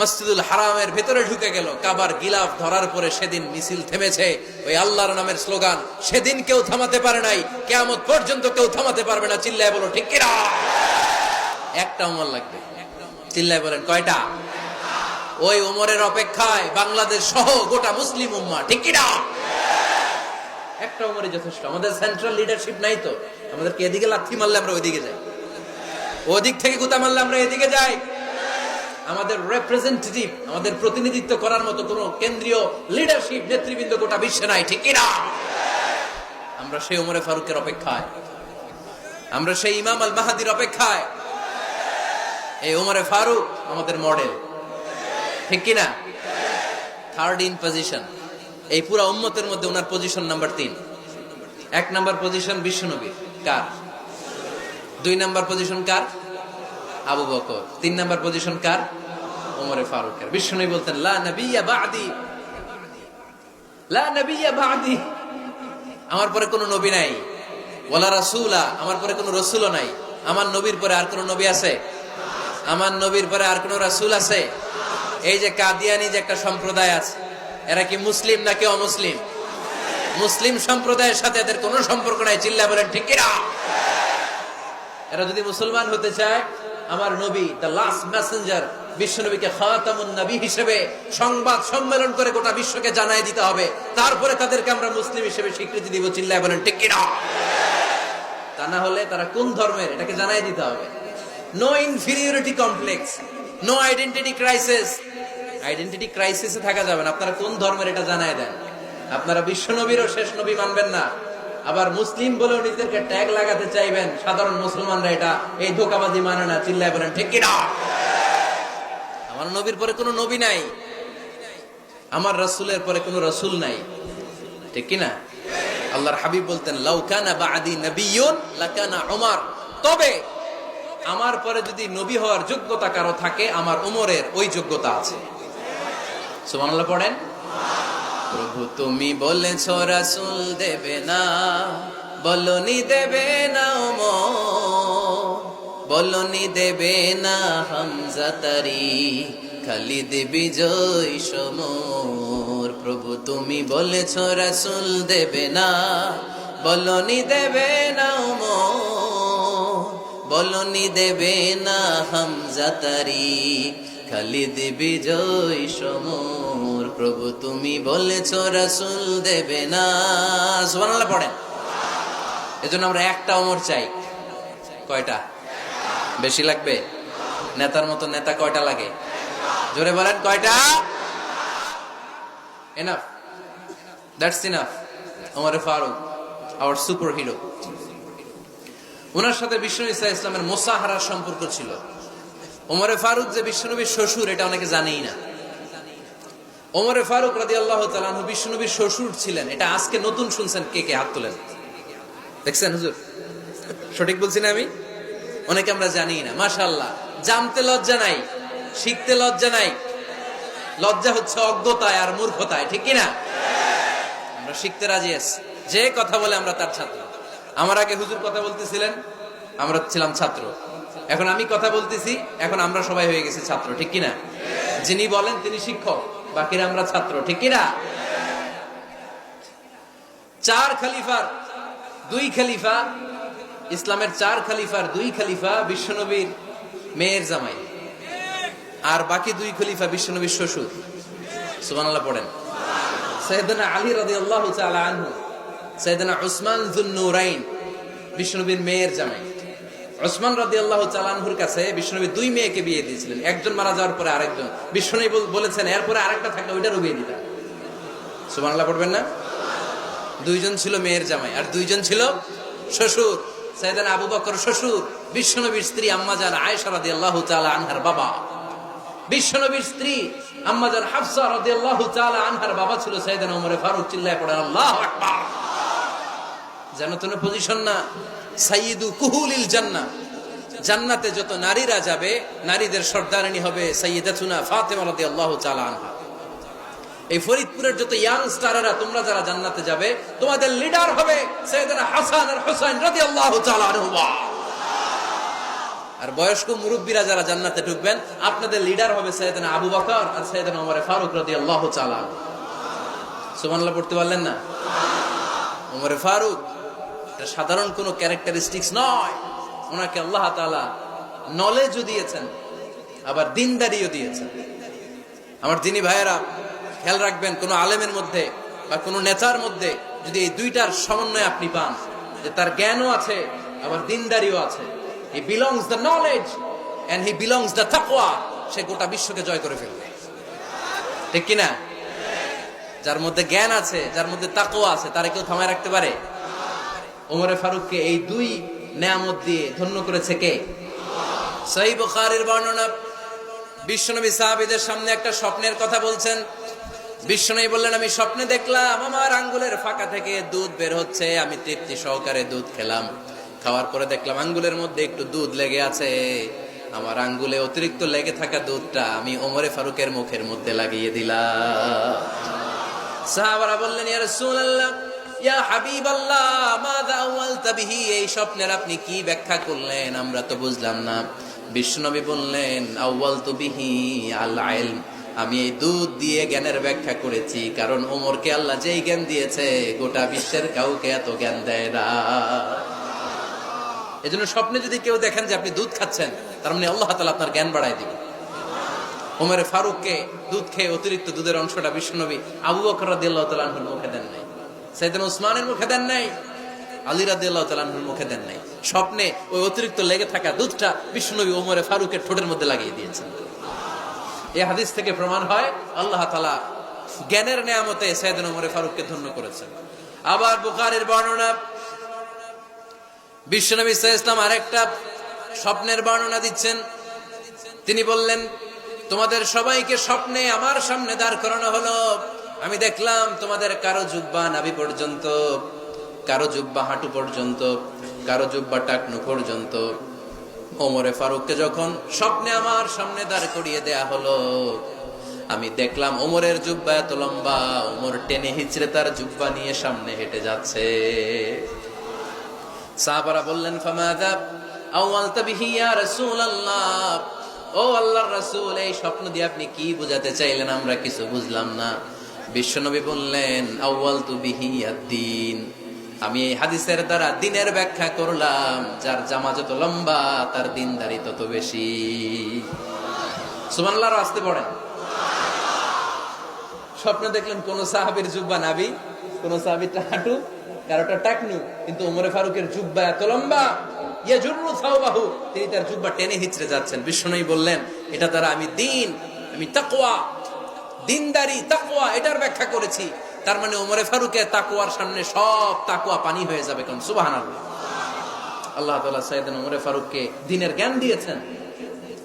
মসজিদুল হারামের ভেতরে ঢুকে গেল। কাবার গিলাফ ধরার পরে সেদিন মিছিল থেমেছে। ওই আল্লাহর নামের স্লোগান সেদিন কেউ থামাতে পারে নাই, কিয়ামত পর্যন্ত কেউ থামাতে পারবে না। চিল্লায় বলো ঠিক কিনা? একটা ওমর লাগবে। চিল্লায় বলেন কয়টা? ওই ওমরের অপেক্ষায় বাংলাদেশ সহ গোটা মুসলিম উম্মাহ। ঠিক কিনা? একটা ওমরই যথেষ্ট। আমাদের সেন্ট্রাল লিডারশিপ নাই তো, আমাদেরকে এদিকে লাথি মারলে আমরা ওইদিকে যাই, ওদিক থেকে গুতা মারলে আমরা এদিকে যাই। আমাদের রিপ্রেজেন্টেটিভ, আমাদের প্রতিনিধিত্ব করার মতো কোন কেন্দ্রীয় লিডারশিপ নেতৃবৃন্দ গোটা বিশ্বে নাই। ঠিক কিনা? আমরা সেই ওমরে ফারুকের অপেক্ষায়, আমরা সেই ইমাম আল মাহাদির অপেক্ষায়। এই ওমরে ফারুক আমাদের মডেল। ঠিক কিনা? Third in position. এই পুরা উম্মতের মধ্যে ওনার পজিশন নাম্বার 3। 1 নাম্বার পজিশন বিশ্বনবীর। কার? 2 নাম্বার পজিশন কার? আবু বকর। 3 নাম্বার পজিশন কার? ওমরে ফারুকের। বিশ্বনবী বলতেন লা নবিয়্যা বা'দি, লা নবিয়্যা বা'দি, আমার পরে কোনো নবী নাই। ওয়ালা রাসূলা, আমার পরে কোনো রাসূলও নাই। আমার নবীর পরে আর কোনো নবী আছে? আমার নবীর পরে আর কোনো রাসূল আছে? এই যে কাদিয়ানি যে একটা সম্প্রদায় আছে, এরা কি মুসলিম নাকি অমুসলিম? মুসলিম সম্প্রদায়ের সাথে এদের কোনো সম্পর্ক নাই। চিল্লা বলেন ঠিক কিনা? এরা যদি মুসলমান হতে চায় আমার নবী দ্য লাস্ট মেসেঞ্জার, বিশ্বনবীকে খাতামুন নবী হিসেবে সংবাদ সম্মেলন করে গোটা বিশ্বকে জানাই দিতে হবে, তারপরে তাদেরকে আমরা মুসলিম হিসেবে স্বীকৃতি দিব। চিল্লায় বলেন ঠিক কিনা? তা না হলে তারা কোন ধর্মের এটাকে জানাই দিতে হবে। No inferiority complex, no identity crisis. Identity ক্রাইসিসে থাকা যাবে না। আপনারা কোন ধর্মের এটা জানাই দেন। আপনারা বিশ্বনবীরও শেষ নবী মানবেন না, আবার মুসলিম বলেও নিজেদেরকে ট্যাগ লাগাতে চাইবেন। সাধারণ মুসলমানরা এটা এই ধোঁকাবাজি মানে না। চিল্লায় বলেন ঠিক কিনা? আমার নবীর পরে কোনো নবী নাই, আমার রাসূলের পরে কোনো রাসূল নাই, ঠিক কিনা? আল্লাহর হাবিব বলতেন লাউ কানা বা'দি নাবিয়্যুন লাকানা উমর, তবে আমার পরে যদি নবী হওয়ার যোগ্যতা কারো থাকে আমার উমরের ওই যোগ্যতা আছে। সুবহানাল্লাহ পড়েন। প্রভু তুমি বলেছো রাসূল দেবে না, বলনি দেবে না ওমর, বলনি দেবে না হামজা তারি, খালিদ বিজয় সমর। প্রভু তুমি বলেছো রাসূল দেবে না, বলনি দেবে না ওমর, বলনি দেবে না হামজা তারি, খালিদ বিজয় সমর। প্রভু তুমি বলেছো রাসূল দেবে না। সুবহানাল্লাহ পড়েন। এজন্য আমরা একটা ওমর চাই। কয়টা? বেশি লাগবে? নেতার মতো নেতা কয়টা লাগে? জোরে বলেন কয়টা? Enough, that's enough. Omar Farooq, our super hero. ওনার সাথে বিশ্বনবী সাল্লাল্লাহু আলাইহি ওয়াসাল্লামের মুসাহারার সম্পর্ক ছিল। ওমর ফারুক যে বিশ্বনবীর শ্বশুর এটা অনেকে জানেই না। ওমর ফারুক রাদিয়াল্লাহু তাআলা আনহু বিশ্বনবীর শ্বশুর ছিলেন। এটা আজকে নতুন শুনছেন। কে কে হাত তোলেন? দেখছেন হুজুর? সঠিক বলছি না আমি? অনেকে আমরা জানি না। মাশাআল্লাহ, জানতে লজ্জা নাই, শিখতে লজ্জা নাই। লজ্জা হচ্ছে অজ্ঞতায় আর মূর্খতায়, ঠিক কি না? আমরা শিখতে রাজি আছি। যে কথা বলে আমরা তার ছাত্র। আমার আগে হুজুর কথা বলতেছিলেন, আমরা ছিলাম ছাত্র। এখন আমি কথা বলতেছি, এখন আমরা সবাই হয়ে গেছি ছাত্র, ঠিক কি না? যিনি বলেন তিনি শিক্ষক, বাকিরা আমরা ছাত্র, ঠিক কি না? চার খলিফার দুই খলিফা, ইসলামের চার খলিফার দুই খলিফা বিশ্বনবীর মেয়ের জামাই, আর বাকি দুই খলিফা বিশ্বনবীর শ্বশুর। সুবহানাল্লাহ পড়েন। সাইয়েদনা আলী রাদিয়াল্লাহু তাআলা আনহু, সাইয়েদনা উসমান যুন নূরাইন বিশ্বনবীর মেয়ের জামাই। উসমান রাদিয়াল্লাহু তাআলা আনহুর কাছে বিশ্বনবী দুই মেয়েকে বিয়ে দিয়েছিলেন। একজন মারা যাওয়ার পরে আরেকজন। বিশ্বনবী বলেছেন এরপরে আরেকটা থাকলে ওইটারও বিয়ে দিতাম। সুবহানাল্লাহ পড়বেন না? দুইজন ছিল মেয়ের জামাই আর দুইজন ছিল শ্বশুর। সাইয়েদনা আবু বকর শ্বশুর, বিশ্বনবীর স্ত্রী আম্মাজান আয়েশা রাদিয়াল্লাহু তাআলা আনহার বাবা। বিশ্বনবীর স্ত্রী আম্মাজান হাফসা রাদিয়াল্লাহু তাআলা আনহার বাবা ছিল সাইয়েদনা ওমর ফারুক। চিল্লায় পড়েন আল্লাহু আকবার। জানো তো পজিশন না? সাইয়্যিদু কুহুলিল জান্নাহ, জান্নাতে যত নারীরা যাবে নারীদের সর্দারিনী হবে সাইয়্যিদাতুনা ফাতেমা রাদিয়াল্লাহু তাআলা আনহা। এই ফরিদপুরের যত ইয়াং স্টাররা তোমরা যারা জান্নাতে যাবে তোমাদের লিডার হবে সাইয়েদনা হাসান আর হুসাইন রাদিয়াল্লাহু তাআলা আনহুমা। আর বয়স্ক মুরব্বীরা যারা জান্নাতে ঢুকবেন আপনাদের লিডার হবে সাইয়েদনা আবু বকর আর সাইয়েদনা ওমর ফারুক রাদিয়াল্লাহু তাআলা। সুবহানাল্লাহ পড়তে পারলেন না? ওমর ফারুক এটা সাধারণ কোনো ক্যারেক্টারিস্টিক্স নয়। ওনাকে আল্লাহ তাআলা নলেজও দিয়েছেন, আবার দিনদারিও দিয়েছেন। আমার দিনী ভাইয়েরা খেয়াল রাখবেন, কোন আলেমের মধ্যে বা কোন নেতার মধ্যে যদি এই দুইটার সমন্বয় আপনি পান, যে তার জ্ঞানও আছে আবার দিনদারিও আছে, he belongs the knowledge and he belongs the তাকওয়া, সে গোটা বিশ্বকে জয় করে ফেলবে, ঠিক কিনা? যার মধ্যে জ্ঞান আছে, যার মধ্যে তাকওয়া আছে, তারে কেউ থামায় রাখতে পারে? ওমর ফারুককে এই দুই নেয়ামত দিয়ে ধন্য করেছে কে? সহিহ বুখারীর বর্ণনা, বিশ্বনবী সাহাবীদের সামনে একটা স্বপ্নের কথা বলছেন। বিশ্বনবী বললেন আমি স্বপ্নে দেখলাম আমার আঙ্গুলের ফাঁকা থেকে দুধ বের হচ্ছে, আমি তৃপ্তি সহকারে দুধ খেলাম। খাওয়ার পরে দেখলাম আঙ্গুলের মধ্যে একটু দুধ লেগে আছে। আমার আঙ্গুলে অতিরিক্ত লেগে থাকা দুধটা আমি ওমরে ফারুকের মুখের মধ্যে লাগিয়ে দিলাম। সাহাবারা বললেন ইয়া রাসূলুল্লাহ, ইয়া হাবিবাল্লাহ, মাযা আওয়ালতা বিহি, এই স্বপ্নের আপনি কি ব্যাখ্যা করলেন, আমরা তো বুঝলাম না। বিশ্বনবী বললেন আওয়ালতু বিহি আল ইলম, আমি এই দুধ দিয়ে জ্ঞানের ব্যাখ্যা করেছি, কারণ ওমরকে আল্লাহ যেই জ্ঞান দিয়েছে গোটা বিশ্বের কাউকে এত জ্ঞান দেয় না। এজন্য স্বপ্নে যদি কেউ দেখেন যে আপনি দুধ খাচ্ছেন, তার মানে আল্লাহ তাআলা আপনার জ্ঞান বাড়ায় দিবে। ওমরে ফারুককে দুধ খেয়ে অতিরিক্ত দুধের অংশটা বিশ্বনবী আবু বকর রাদিয়াল্লাহু তাআলা আনহুর মুখে দেন নাই, সাইয়েদনা উসমানের মুখে দেন নাই, আলী রাদিয়াল্লাহু তাআলা আনহুর মুখে দেন নাই। স্বপ্নে ওই অতিরিক্ত লেগে থাকা দুধটা বিশ্বনবী ওমরে ফারুকের ঠোঁটের মধ্যে লাগিয়ে দিয়েছেন। এই হাদিস থেকে প্রমাণ হয় আল্লাহ তাআলা জ্ঞানের নেয়ামতে সাইয়েদনা ওমরে ফারুককে ধন্য করেছেন। আবার বুখারীর বর্ণনা, বিশ্বনবী সাল্লাল্লাহু আলাইহি ওয়াসাল্লাম আরেকটা স্বপ্নের বর্ণনা দিচ্ছেন। তিনি বললেন, তোমাদের সবাইকে স্বপ্নে আমার সামনে দাঁড় করানো হলো। আমি দেখলাম তোমাদের কারো জুব্বা নাভি পর্যন্ত, কারো জুব্বা হাঁটু পর্যন্ত, কারো জুব্বা টাকনু পর্যন্ত। ওমরে ফারুককে যখন স্বপ্নে আমার সামনে দাঁড় করিয়ে দেয়া হলো, আমি দেখলাম ওমরের জুব্বা এত লম্বা, ওমর টেনে হিচড়ে তার জুব্বা নিয়ে সামনে হেঁটে যাচ্ছে। সাহাবারা বললেন, ফামাযা আওয়ালতা বিহি ইয়া রাসূলুল্লাহ, ও আল্লাহর রাসূল, এই স্বপ্ন দিয়ে আপনি কি বোঝাতে চাইলেন? আমরা কিছু বুঝলাম না। বিশ্বনবী বললেন, আউয়ালতু বিহি আদ-দীন, আমি এই হাদিসের দ্বারা দ্বীনের ব্যাখ্যা করলাম। যার জামা যত লম্বা তার দ্বীনদারি তত বেশি। সুবহানাল্লাহ, আসতে পড়েন। স্বপ্নে দেখলেন কোন সাহাবীর জুব্বা নাভি, কোন সাহাবীর হাঁটু, কারোটা টাকনু, কিন্তু ওমরে ফারুকের জুব্বা এত লম্বা, ইয়াজুরু সাওবাহু, তিনি তার জুব্বা টেনে হিচড়ে যাচ্ছেন। বিশ্বনবী বললেন, এটা দ্বারা আমি দ্বীন, আমি তাকওয়া, দ্বীনদারি, তাকওয়া, এটার ব্যাখ্যা করেছি। তার মানে ওমরে ফারুকের তাকওয়ার সামনে সব তাকওয়া পানি হয়ে যাবে। কোন সুবহানাল্লাহ। আল্লাহ তাআলা সাইয়েদনা ওমরে ফারুককে দ্বীনের জ্ঞান দিয়েছেন,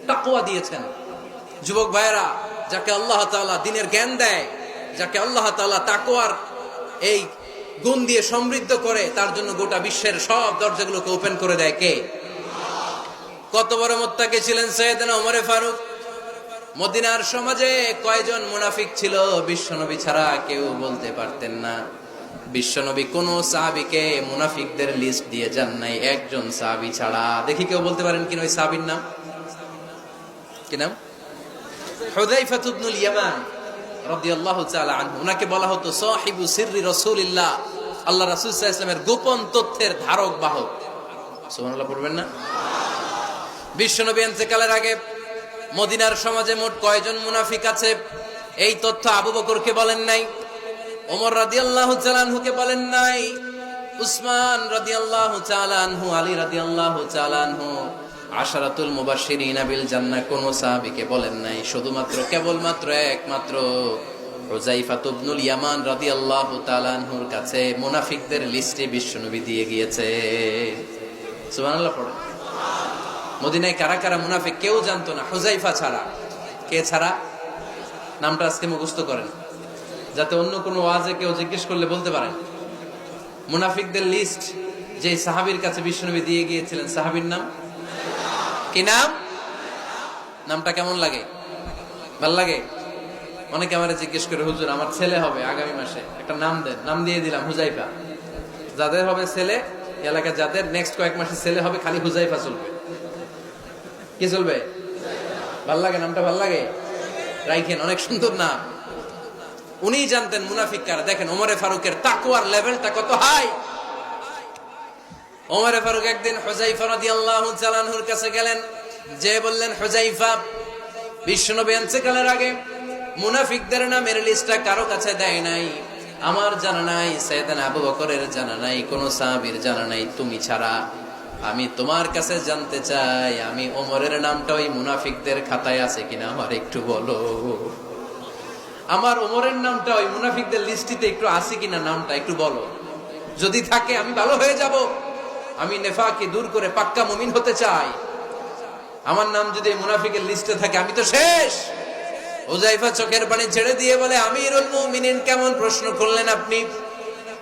তাকওয়া দিয়েছেন। যুবক ভাইরা, যাকে আল্লাহ তাআলা দ্বীনের জ্ঞান দেয়, যাকে আল্লাহ তাআলা তাকওয়ার এই গুণ দিয়ে সমৃদ্ধ করে, তার জন্য গোটা বিশ্বের সব দরজাগুলোকে ওপেন করে দেয় কে? কত বড় মুত্তাকি ছিলেন সাইয়েদনা ওমরে ফারুক। মদিনার সমাজে কয়জন মুনাফিক ছিল বিশ্বনবী ছাড়া কেউ বলতে পারতেন না। বিশ্বনবী কোন সাহাবীকে মুনাফিকদের লিস্ট দিয়ে যান নাই, একজন সাহাবী ছাড়া। দেখি কেউ বলতে পারেন কিনা ওই সাহাবীর নাম? কি নাম? হুযায়ফা ইবনুল ইয়ামান রাদিয়াল্লাহু তাআলা আনহু। উনাকে বলা হতো সাহিবু সিররি রাসূলিল্লাহ, আল্লাহ রাসূল সাল্লাল্লাহু আলাইহি ওয়াসাল্লামের গোপন তথ্যের ধারক বাহক। সুবহানাল্লাহ পড়বেন না? বিশ্বনবী ইন্তেকালের আগে মদিনার সমাজে মোট কয়জন মুনাফিক আছে, এই তথ্য আবু বকরকে বলেন নাই, ওমর রাদিয়াল্লাহু তাআলা আনহুকে বলেন নাই, উসমান রাদিয়াল্লাহু তাআলা আনহু, আলী রাদিয়াল্লাহু তাআলা আনহু, আশারাতুল মুবাশশিরিন বিল জান্নাহ কোন সাহাবীকে বলেন নাই। শুধুমাত্র কেবলমাত্র একমাত্র হুযায়ফা ইবনুল ইয়ামান রাদিয়াল্লাহু তাআলা আনহুর কাছে মুনাফিকদের লিস্টে বিশ্বনবী দিয়ে গিয়েছে। সুবহানাল্লাহ পড়ে। মদিনায় কারা কারা মুনাফিক কেউ জানতো না, হুযায়ফা ছাড়া। কে ছাড়া? নামটা আজকে মুখস্থ করেন, যাতে অন্য কোনো ওয়াজে কেউ জিজ্ঞেস করলে বলতে পারেন। মুনাফিকদের লিস্ট যে সাহাবীর কাছে বিশ্বনবী দিয়ে গিয়েছিলেন, সাহাবীর নাম কি? নাম? নামটা কেমন লাগে? ভালো লাগে? অনেকে আমারে জিজ্ঞেস করে, হুজুর আমার ছেলে হবে আগামী মাসে, একটা নাম দেন। নাম দিয়ে দিলাম হুযায়ফা। যাদের হবে ছেলে, এলাকায় যাদের নেক্সট কয়েক মাসে ছেলে হবে, খালি হুযায়ফা চলবে। কি চলবে? ভাল লাগে? নামটা ভাল লাগে? রাইখেন, অনেক সুন্দর নাম। উনি জানতেন মুনাফিক কারা। দেখেন ওমরে ফারুকের তাকওয়ার লেভেলটা কত হাই। ওমরে ফারুক একদিন হুযায়ফা রাদিয়াল্লাহু তাআলা আনহুর কাছে গেলেন, যে বললেন, হুযায়ফা, বিশ্বনবী ইন্তেকালের আগে মুনাফিকদের নামের লিস্টটা কারো কাছে দেয় নাই, আমার জানা নাই, সাইয়েদনা আবু বকরের জানা নাই, কোন সাহাবীর জানা নাই, তুমি ছাড়া। আমি তোমার কাছে জানতে চাই, আমি ওমরের নামটা ওই মুনাফিকদের খাতায় আছে কিনা আমার একটু বলো। আমার ওমরের নামটা ওই মুনাফিকদের লিস্টিতে একটু আছে কিনা, নামটা একটু বলো। যদি থাকে আমি ভালো হয়ে যাব। আমি নেফাকি দূর করে পাক্কা মুমিন হতে চাই। আমার নাম যদি মুনাফিকের লিস্টে থাকে আমি তো শেষ। হুযায়ফা চোখের পানি ছেড়ে দিয়ে বলে, আমিরুল মুমিনিন, কেমন প্রশ্ন করলেন আপনি?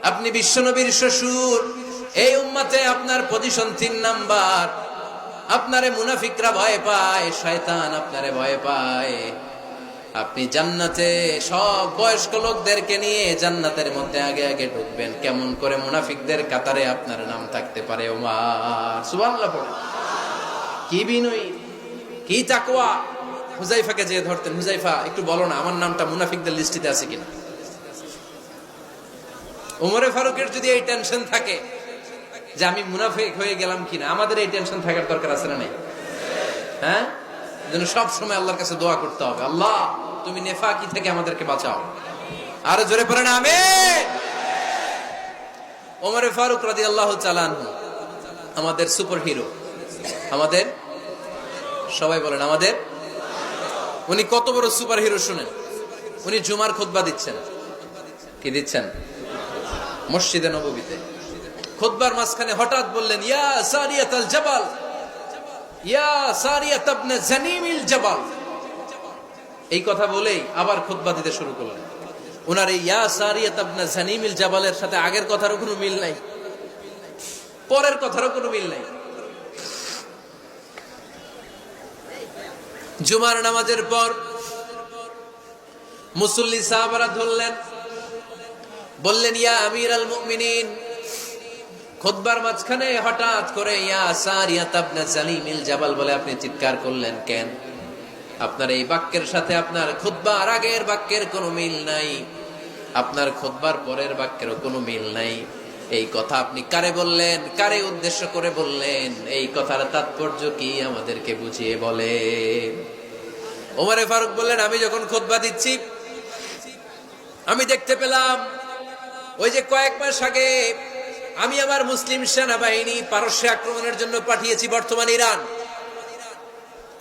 আপনি বিশ্বনবীর শ্বশুর, এই উম্মতে আপনার পজিশন 3 নাম্বার। আপনারে মুনাফিকরা ভয় পায়, শয়তান আপনারে ভয় পায়। আপনি জান্নাতে সব বয়স্ক লোকদেরকে নিয়ে জান্নাতের মধ্যে আগে আগে ঢুকবেন, কেমন করে মুনাফিকদের কাতারে আপনার নাম থাকতে পারে ওমর? সুবহানাল্লাহ পড়ে। কি বিনয়ী, কি তাকওয়া। হুযায়ফাকে যে ধরতেন, হুযায়ফা একটু বলো না আমার নামটা মুনাফিকদের লিস্টিতে আছে কিনা। ওমরে ফারুকের যদি এই টেনশন থাকে, যে আমি মুনাফিক হয়ে গেলাম কিনা। আমাদের এই টেনশন থাকার দরকার আছে না নাই? হ্যাঁ, যেন সব সময় আল্লাহর কাছে দোয়া করতে হবে, আল্লাহ তুমি নেফাকি থেকে আমাদেরকে বাঁচাও। আরো জোরে পড়েন আমিন। ওমর ফারুক রাদিয়াল্লাহু তাআলা আনহু আমাদের সুপার হিরো, আমাদের সবাই বলেন আমাদের। উনি কত বড় সুপার হিরো শুনেন। উনি জুমার খুতবা দিচ্ছেন। কি দিচ্ছেন? মসজিদে নববীতে। খুতবার মাঝখানে হঠাৎ বললেন, ইয়া সারিয়াতাল জাবাল, ইয়া সারিয়াত ইবনে জানিমিল জাবাল। এই কথা বলেই আবার খুতবা দিতে শুরু করলেন। ওনার এই ইয়া সারিয়াত ইবনে জানিমিল জাবালের সাথে আগের কথারও কোনো মিল নাই, পরের কথারও কোনো মিল নাই। জুমার নামাজের পর মুসল্লি সাহাবারা ধরলেন, বললেন, ইয়া আমিরাল মুমিনিন। খুতবার মাঝখানে হঠাৎ করে ইয়া সারিয়াত ইবনে জানিমিল জাবাল বলে আপনি চিৎকার করলেন কেন? আপনার এই বাক্যের সাথে আপনার খুতবার আগের বাক্যের কোনো মিল নাই, আপনার খুতবার পরের বাক্যেরও কোনো মিল নাই। এই কথা আপনি কারে বললেন, কারে উদ্দেশ্য করে বললেন? এই কথার তাৎপর্য কি আমাদেরকে বুঝিয়ে বলে। ওমরে ফারুক বললেন, আমি যখন খুতবা দিচ্ছি আমি দেখতে পেলাম ওই যে কয়েক মাস আগে আমি আমার মুসলিম সেনাবাহিনী পারস্যে আক্রমণের জন্য পাঠিয়েছি, বর্তমান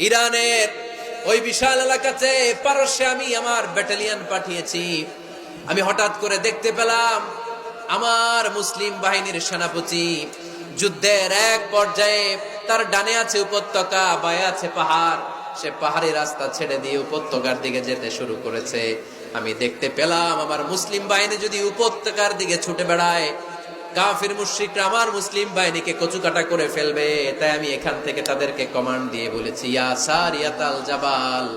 ইরানের ওই বিশাল এলাকাতে পারস্যে আমি আমার ব্যাটালিয়ন পাঠিয়েছি। আমি হঠাৎ করে দেখতে পেলাম আমার মুসলিম বাহিনীর সেনাপতি যুদ্ধের এক পর্যায়ে তার ডানে আছে উপত্যকা, বায়ে আছে পাহাড়। সে পাহাড়ি রাস্তা ছেড়ে দিয়ে উপত্যকার দিকে যেতে শুরু করেছে। আমি দেখতে পেলাম আমার মুসলিম বাহিনী যদি উপত্যকার দিকে ছুটে বেড়ায়, কাফির মুশরিকরা আমার মুসলিম বাহিনীকে কচুকাটা করে ফেলবে। তাই আমি এখান থেকে তাদেরকে কমান্ড দিয়ে বলেছি, ইয়া সারিয়াতাল জাবাল,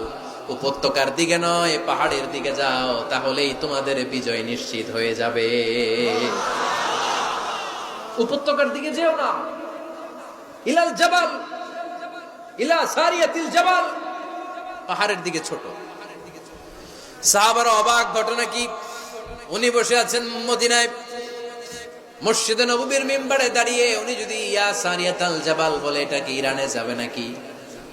উপত্যকার দিকে নয় পাহাড়ের দিকে যাও, তাহলেই তোমাদের বিজয় নিশ্চিত হয়ে যাবে। উপত্যকার দিকে যেও না, ইলাল জাবাল, ইলা সারিয়াতিল জাবাল, পাহাড়ের দিকে ছোট। সাহাবারা অবাক, ঘটনা কি? উনি বসে আছেন মদিনায় মসজিদে নববীর মিম্বারে দাঁড়িয়ে, উনি যদি ইয়া সারিয়াতাল জাবাল বলে, এটা কি ইরানে যাবে নাকি?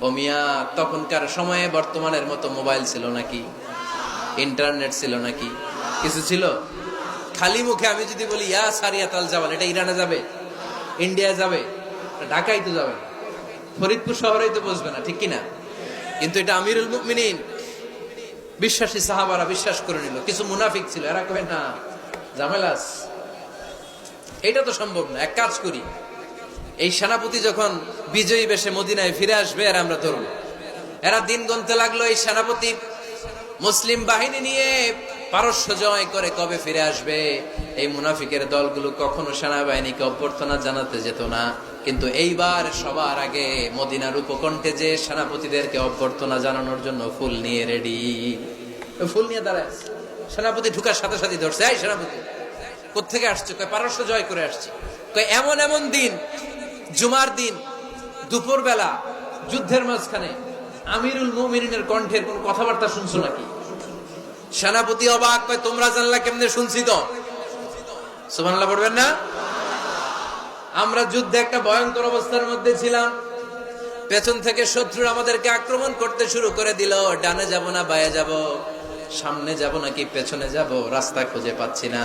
ও মিয়া, তখনকার সময়ে বর্তমানের মতো মোবাইল ছিল নাকি? ইন্টারনেট ছিল নাকি? কিছু ছিল? খালি মুখে আমি যদি বলি ইয়া সারিয়াতাল জাবাল, এটা ইরানে যাবে, ইন্ডিয়া যাবে, ঢাকায় তো যাবে, ফরিদপুর শহরেই তো বসবে না, ঠিক কিনা? কিন্তু এটা আমিরুল মুমিনিন বিশ্বাসী সাহাবারা বিশ্বাস করে নিল। কিছু মুনাফিক ছিল, এরা কবে না ঝামেলাস, এটা তো সম্ভব না। এক কাজ করি, এই সেনাপতি যখন বিজয়ী বেশে মদিনায় ফিরে আসবে আর আমরা ধরব। এরা দিন গুনতে লাগলো, এই সেনাপতি মুসলিম বাহিনী নিয়ে পারস্য জয় করে কবে ফিরে আসবে। এই মুনাফিকের দলগুলো কখনো সেনাবাহিনীকে অভ্যর্থনা জানাতে যেত না, কিন্তু এইবার সবার আগে মদিনার উপকণ্ঠে যে সেনাপতিদেরকে অভ্যর্থনা জানানোর জন্য ফুল নিয়ে রেডি, ফুল নিয়ে দাঁড়ায়। সেনাপতি ঢুকার সাথে সাথে ধরছে, এই সেনাপতি কোত্থেকে আসছে? কয় পারস্য জয় করে আসছে। কয় এমন এমন দিন, জুমার দিন দুপুর বেলা যুদ্ধের মাঝখানে আমিরুল মুমিনিনের কণ্ঠের কোন কথাবার্তা শুনছো নাকি? সেনাপতি অবাক, কয় তোমরা জানলা কেমনে? শুনছি তো। সুবহানাল্লাহ পড়বেন না? আমরা যুদ্ধে একটা ভয়ঙ্কর অবস্থার মধ্যে ছিলাম, পেছন থেকে শত্রু আমাদেরকে আক্রমণ করতে শুরু করে দিল। ডানে যাব না বায়ে যাব, সামনে যাব নাকি পেছনে যাব, রাস্তা খুঁজে পাচ্ছি না।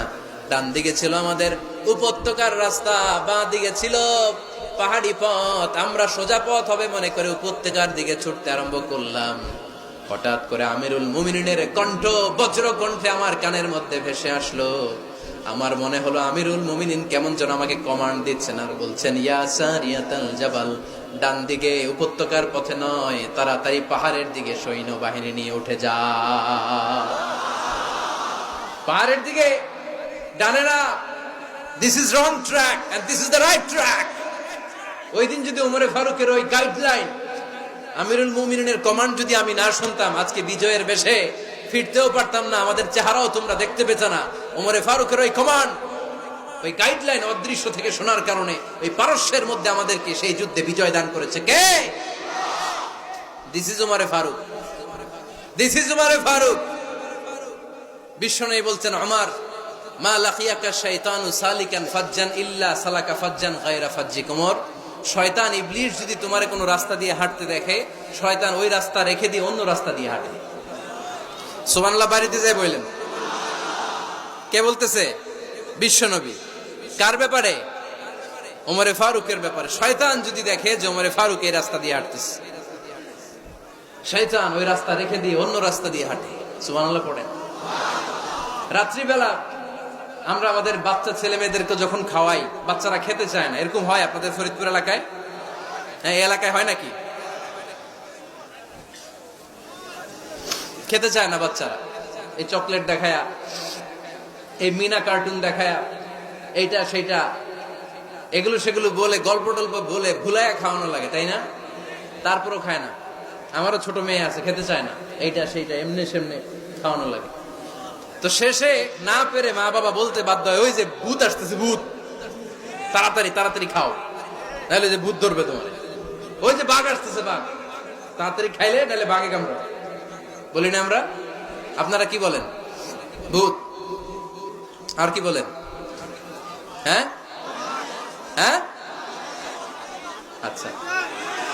ডান দিকে ছিল আমাদের উপত্যকার রাস্তা, বাঁ দিকে ছিল পাহাড়ি পথ। আমরা সোজা পথ হবে মনে করে উপত্যকার দিকে ছুটতে আরম্ভ করলাম। হঠাৎ করে আমিরুল মুমিনিনের কণ্ঠ বজ্র কণ্ঠে আমার কানের মধ্যে ভেসে আসলো। আমার মনে হলো আমিরুল মুমিনিন কেমন যেন আমাকে কমান্ড দিচ্ছেন আর বলছেন, ইয়া সারিয়াতাল জাবাল, ডান দিকে উপত্যকার পথে নয়, তাড়াতাড়ি পাহাড়ের দিকে সৈন্য বাহিনী নিয়ে উঠে যা। পাহাড়ের দিকে, ডানে না। This is wrong track and this is the right track. ওই দিন যদি ওমরে ফারুকের ওই গাইডলাইন, আমিরুল মুমিনিনের কমান্ড যদি আমি না শুনতাম, আজকে বিজয়ের বেশে ফিরতেও পারতাম না, আমাদের চেহারাও তোমরা দেখতে পেতে না। ওমরে ফারুকের ওই কমান্ড, ওই গাইডলাইন অদৃশ্য থেকে শোনার কারণে ওই পারস্যের মধ্যে আমাদেরকে সেই যুদ্ধে বিজয় দান করেছে কে? দিস ইজ ওমরে ফারুক, দিস ইজ ওমরে ফারুক। বিশ্বনবী বলছেন, ওমর মা লাকিয়াকা শাইতানু সালিকান ফাজ্জান ইল্লা সালাকা ফাজ্জান গায়রা ফাজ্জিক ওমর, শয়তান ইবলিস যদি তোমারে কোনো রাস্তা দিয়ে হাঁটতে দেখে, শয়তান ওই রাস্তা রেখে দিয়ে অন্য রাস্তা দিয়ে হাঁটে। সুবহানাল্লাহ বাড়িতে যায় বললেন। কে বলতেছে? বিশ্বনবী। কার ব্যাপারে? ওমরে ফারুকের ব্যাপারে। শয়তান যদি দেখে যে ওমরে ফারুক এই রাস্তা দিয়ে হাঁটতেছে, শয়তান ওই রাস্তা রেখে দিয়ে অন্য রাস্তা দিয়ে হাঁটে। সুবহানাল্লাহ পড়েন। রাত্রিবেলা আমরা আমাদের বাচ্চা ছেলে মেয়েদেরকে যখন খাওয়াই, বাচ্চারা খেতে চায় না, এরকম হয় আপনাদের ফরিদপুর এলাকায়? হ্যাঁ, এই এলাকায় হয় নাকি? খেতে চায় না বাচ্চারা, এই চকলেট দেখায়া, এই মিনা কার্টুন দেখায়া, এইটা সেইটা এগুলো সেগুলো বলে, গল্প টল্প বলে ভুলায়া খাওয়ানো লাগে, তাই না? তারপরও খায় না। আমারও ছোট মেয়ে আছে, খেতে চায় না, এইটা সেইটা এমনি সেমনি খাওয়ানো লাগে। তো শেষে না পেরে মা বাবা বলতে বাধ্য হয়, ওই যে ভূত আসতেছে, ভূত, তাড়াতাড়ি তাড়াতাড়ি খাও, নাহলে যে ভূত ধরবে তোমার। ওই যে বাঘ আসতেছে, বাঘ, তাড়াতাড়ি খাইলে নাহলে বাঘে কামড়া। বলি না আমরা? আপনারা কি বলেন? ভূত। আর কি বলেন? হ্যাঁ হ্যাঁ, আচ্ছা,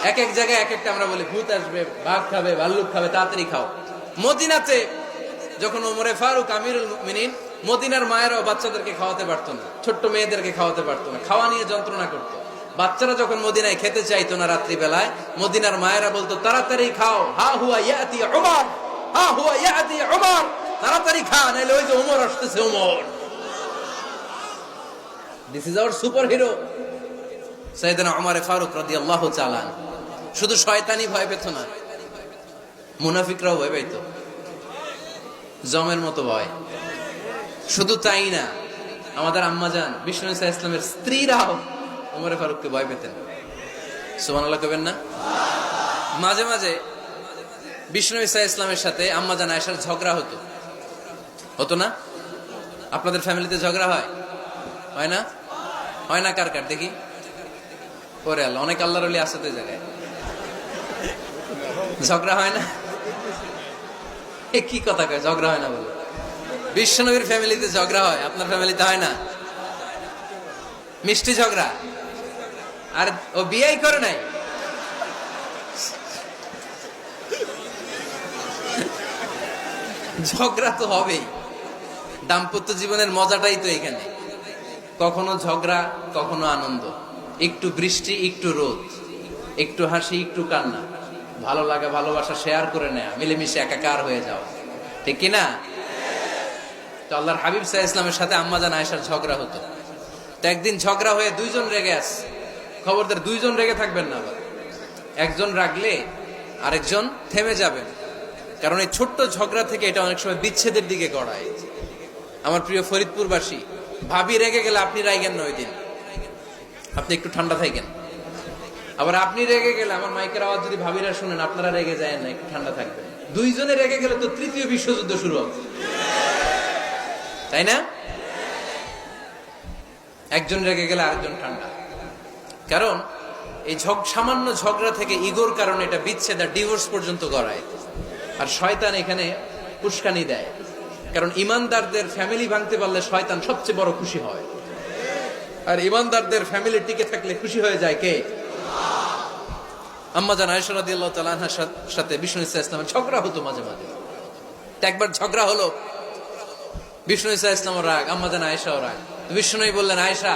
এক এক জায়গায় এক একটা আমরা বলি। ভূত আসবে, বাঘ খাবে, ভাল্লুক খাবে, তাড়াতাড়ি খাও। মদিনাতে যখন ওমরে ফারুক আমিরুল মুমিনিন, মদিনার মায়েরাও বাচ্চাদেরকে খাওয়াতে পারতো না, ছোট্ট মেয়েদেরকে খাওয়াতে পারতো না, খাওয়া নিয়ে যন্ত্রণা করতো। বাচ্চারা যখন মদিনায় খেতে চাইতো না রাত্রি বেলায়, মদিনার মায়েরা বলতো তাড়াতাড়ি খাও, হা হুয়া ইয়াতি উমর, হা হুয়া ইয়াতি উমর, তাড়াতাড়ি খা, নাইলে ওই যে ওমর আসতেছে, Omar. This is our super hero সাইয়েদনা ওমর ফারুক রাদিয়াল্লাহু তাআলা। শুধু শয়তানি ভয় পেত না, মুনাফিকরাও ভয় পেত, জমের মতো ভয়। শুধু তাই না, আমাদের আম্মাজান বিষ্ণু ইসা ইসলামের স্ত্রীরাও ওমর ফারুককে ভয় পেতেন। সুবহানাল্লাহ কইবেন না? মাঝে মাঝে বিষ্ণু ইসা ইসলামের সাথে আম্মাজান আয়েশার ঝগড়া হতো, হতো না? আপনাদের ফ্যামিলিতে ঝগড়া হয়? হয় না? হয় না? কার কার দেখি? ওরে আল্লাহ, অনেক আল্লাহর ওলি আছে তো এই জায়গায়। ঝগড়া হয় না? কি কথা কয়, ঝগড়া হয় না বলে? বিশ্বনবীর ফ্যামিলিতে ঝগড়া হয়, আপনার ফ্যামিলিতে হয় না? মিষ্টি ঝগড়া। আর ও বিয়েই করে নাই। ঝগড়া তো হবেই, দাম্পত্য জীবনের মজাটাই তো এখানে। কখনো ঝগড়া, কখনো আনন্দ, একটু বৃষ্টি, একটু রোদ, একটু হাসি, একটু কান্না, ভালো লাগা ভালোবাসা শেয়ার করে নেয়া, মিলেমিশে একাকার হয়ে যাওয়া, ঠিক কিনা? তো আল্লাহর হাবিব সাল্লাল্লাহু আলাইহি ইসলামের সাথে আম্মাজান আয়েশার ঝগড়া হতো। তো একদিন ঝগড়া হয়ে দুইজন রেগে আছে। খবরদার, দুইজন রেগে থাকবেন না আবার। একজন রাগলে আরেকজন থেমে যাবেন, কারণ এই ছোট্ট ঝগড়া থেকে এটা অনেক সময় বিচ্ছেদের দিকে গড়ায়। আমার প্রিয় ফরিদপুরবাসী, ভাবি রেগে গেলে আপনি রাইগেন না, ওই দিন আপনি একটু ঠান্ডা থাকেন। আবার আপনি রেগে গেলে, আমার মাইকের আওয়াজ যদি ভাবিরা শুনেন, আপনারা রেগে যায় না, একটু ঠান্ডা থাকবেন। দুইজনে রেগে গেলে তো তৃতীয় বিশ্বযুদ্ধ শুরু হবে, তাই না? একজন রেগে গেলে আরেকজন ঠান্ডা। কারণ এই সামান্য ঝগড়া থেকে, ইগোর কারণে এটা বিচ্ছেদ আর ডিভোর্স পর্যন্ত গড়ায়। আর শয়তান এখানে উস্কানি দেয়, কারণ ইমানদারদের ফ্যামিলি ভাঙতে পারলে শয়তান সবচেয়ে বড় খুশি হয়। আর ইমানদারদের ফ্যামিলি টিকে থাকলে খুশি হয়ে যায় কে? আম্মাজান আয়েশা রাদিয়াল্লাহু তাআলা আনহার সাথে বিষ্ণু ইসা ইসলামের ঝগড়া হতো মাঝে মাঝে। একবার ঝগড়া হলো, বিষ্ণু ইসা ইসলামের রাগ, আম্মাজান আয়েশাও রাগ। বিষ্ণুই বললেন, আয়েশা,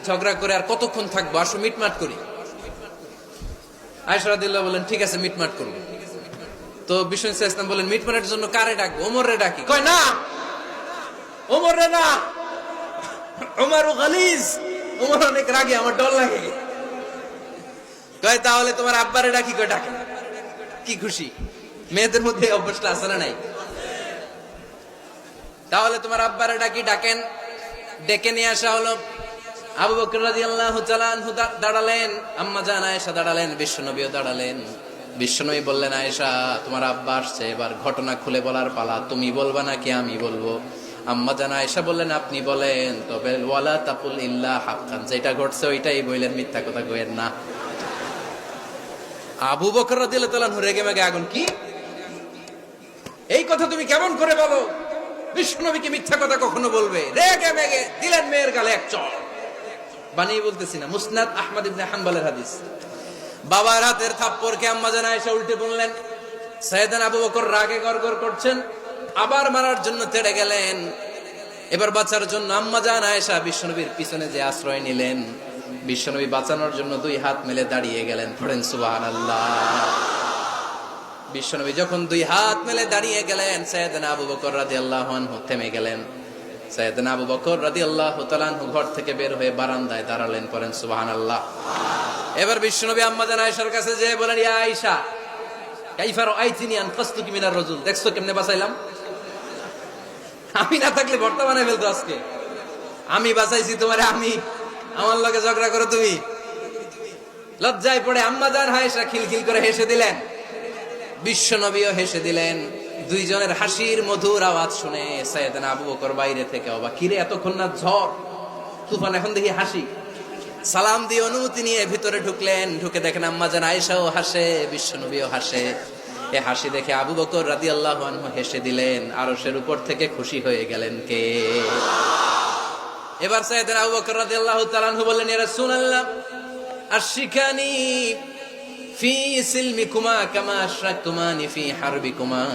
ঝগড়া করে আর কতক্ষণ থাকবো, আসো মিটমাট করি। আয়েশা রাদিয়াল্লাহু বললেন, ঠিক আছে, মিটমাট করবো। তো বিষ্ণু ইসা ইসলাম বললেন, মিটমাটের জন্য কারে ডাকবো? ওমরে ডাকি। কয় না, ওমরে না, ওমর গালিজ, ওমর অনেক রাগে, আমার ডর লাগে। কয় তাহলে তোমার আব্বারে ডাকি। কয় ডাকে। কি খুশি! মেয়েদের মধ্যে অভ্যাসটা আছে না নাই? তাহলে তোমার আব্বারে ডাকি। ডাকেন। ডেকে নিয়ে আসা হলো। আবু বকর রাদিয়াল্লাহু তাআলা আনহু দাঁড়ালেন, আম্মাজান আয়েশা দাঁড়ালেন, বিশ্বনবীও দাঁড়ালেন। বিশ্বনবী বললেন, আয়েশা, তোমার আব্বা আসছে, এবার ঘটনা খুলে বলার পালা। তুমি বলবা নাকি আমি বলবো? আম্মাজান আয়েশা বললেন, আপনি বলেন, তবে ওয়ালা তাকুল ইল্লা হাক্কান, যেটা ঘটছে ওইটাই বললেন, মিথ্যা কথা কইেন না। আবু বকর রাদিয়াল্লাহু তাআলা রেগে মেগে আগুন। কি এই কথা তুমি কেমন করে বলো? বিশ্বনবীকে মিথ্যা কথা কখনো বলবে? রেগে মেগে দিলেন মেয়ের গালে এক চড়। বানিয়ে বলতেছি না, মুসনাদ আহমদ ইবনে হাম্বলের হাদিস। বাবার হাতের থাপ্পড়কে আম্মা জান আয়েশা উল্টে বললেন। সাইয়েদনা আবু বকর রাগে গড়গড় করছেন, আবার মারার জন্য তেড়ে গেলেন। এবার বাঁচার জন্য আম্মা জান আয়েশা বিশ্বনবীর পিছনে যে আশ্রয় নিলেন, বিশ্বনবী বাঁচানোর জন্য দুই হাত মেলে দাঁড়িয়ে গেলেন। পড়েন সুবহানাল্লাহ। বিশ্বনবী যখন দুই হাত মেলে দাঁড়িয়ে গেলেন, সাইয়েদনা আবু বকর রাদিয়াল্লাহু আনহু থেমে গেলেন। সাইয়েদনা আবু বকর রাদিয়াল্লাহু তাআলা আনহু ঘর থেকে বের হয়ে বারান্দায় দাঁড়ালেন। পড়েন সুবহানাল্লাহ। এবার বিশ্বনবী আম্মা জান আয়েশার কাছে যেয়ে বলেন, ইয়া আয়েশা, কাইফা রাআইতিনি আনকাসতুকি মিনার রাজুল, দেখছো কেমনে বাঁচাইলাম? আমি না থাকলে ভর্তা বানাই ফেলতো আজকে। আমি বাঁচাইছি তোমারে, আমি, আমার লগে ঝগড়া করো তুমি। লজ্জায় পড়ে আম্মা জান আয়েশা খিলখিল করে হেসে দিলেন, বিশ্বনবীও হেসে দিলেন। দুইজনের হাসির মধুর আওয়াজ শুনে সাইয়েদনা আবু বকর বাইরে থেকে অবাক, কিরে এতক্ষণ না ঝড় তুফান, এখন দেখি হাসি। সালাম দিয়ে অনুমতি নিয়ে ভিতরে ঢুকলেন। ঢুকে দেখেন আম্মা জান আয়েশাও হাসে, বিশ্বনবীও হাসে। এ হাসি দেখে আবু বকর রাদিয়াল্লাহু আনহু হেসে দিলেন। আরশের উপর থেকে খুশি হয়ে গেলেন কে? এবার সাইয়েদনা আবু বকর রাদিয়াল্লাহু তাআলা আনহু বললেন, ইয়া রাসূলুল্লাহ, আশরিকানি ফি সিলমিকুমা কামা আশরাকতুমানি ফি হারবিকুমা।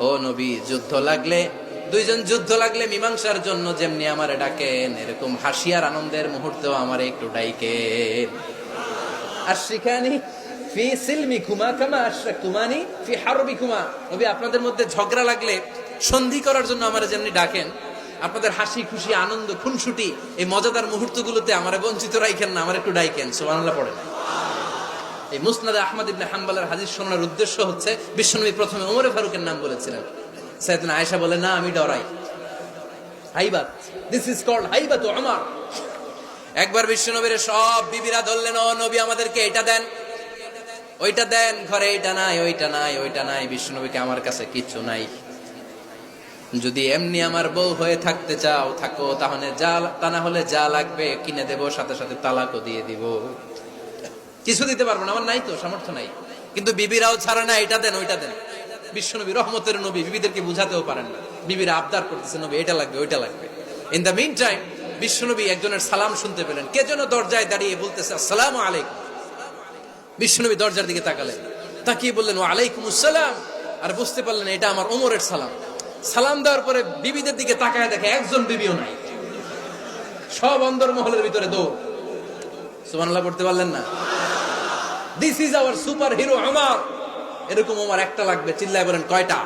ও নবী, যুদ্ধ লাগলে, দুইজন যুদ্ধ লাগলে মীমাংসার জন্য যেমনি আমারে ডাকেন, এরকম হাসি আর আনন্দের মুহূর্তেও আমারে একটু ডাইকেন। আশরিকানি ফি সিলমিকুমা কামা আশরাকতুমানি ফি হারবিকুমা। নবী, আপনাদের মধ্যে ঝগড়া লাগলে সন্ধি করার জন্য আমারে যেমনি ডাকেন, আপনাদের হাসি খুশি আনন্দ খুনসুটি এই মজাদার মুহূর্তগুলোতে আমারে বঞ্চিত রাখেন না, আমার একটু ডাইকেন। সুবহানাল্লাহ পড়েন। এই মুসনাদে আহমদ ইবনে হাম্বলের হাদিস শোনার উদ্দেশ্য হচ্ছে, বিশ্বনবী প্রথমে ওমর ফারুকের নাম বলেছিলেন। সাইয়েদনা আয়েশা বলে, না, আমি ডরাই। হাইবাত, দিস ইজ কল্ড হাইবাত ওমর। একবার বিশ্বনবীর সব বিবিরা ধরলেন, ও নবী, আমাদেরকে এটা দেন, ওইটা দেন, ঘরে এইটা নাই, ওইটা নাই, ওইটা নাই। বিশ্বনবীকে, আমার কাছে কিচ্ছু নাই, যদি এমনি আমার বউ হয়ে থাকতে চাও থাকো, তাহলে যা, তা না হলে যা লাগবে কিনে দেবো, সাথে সাথে তালাকও দিয়ে দিব। কিছু দিতে পারবো না, আমার নাই তো, সামর্থ্য নাই। কিন্তু বিবিরাও ছাড়ে না, এটা দেন, ওইটা দেন। বিশ্বনবী রহমতের নবী, বিবিদেরকে বুঝাতেও পারেন না। বিবিরা আবদার করতেছে, নবী এটা লাগবে, ওইটা লাগবে। ইন দ্য মিন টাইম বিশ্বনবী একজনের সালাম শুনতে পেলেন। কে যেন দরজায় দাঁড়িয়ে বলতেছে, আসসালামু আলাইকুম। বিশ্বনবী দরজার দিকে তাকালেন, তাকিয়ে বললেন, ওয়া আলাইকুম আসসালাম। আর বুঝতে পারলেন এটা আমার ওমরের সালাম। সালাম দেওয়ার পরে বিবিদের দিকে তাকায় দেখে একজন বিবিও নাই, সব অন্দরমহলের ভিতরে দৌড়। সুবহানাল্লাহ পড়তে পারলেন না? This is our super hero Omar. এরকম ওমর একটা লাগবে, চিল্লায় বলেন, কয়টা?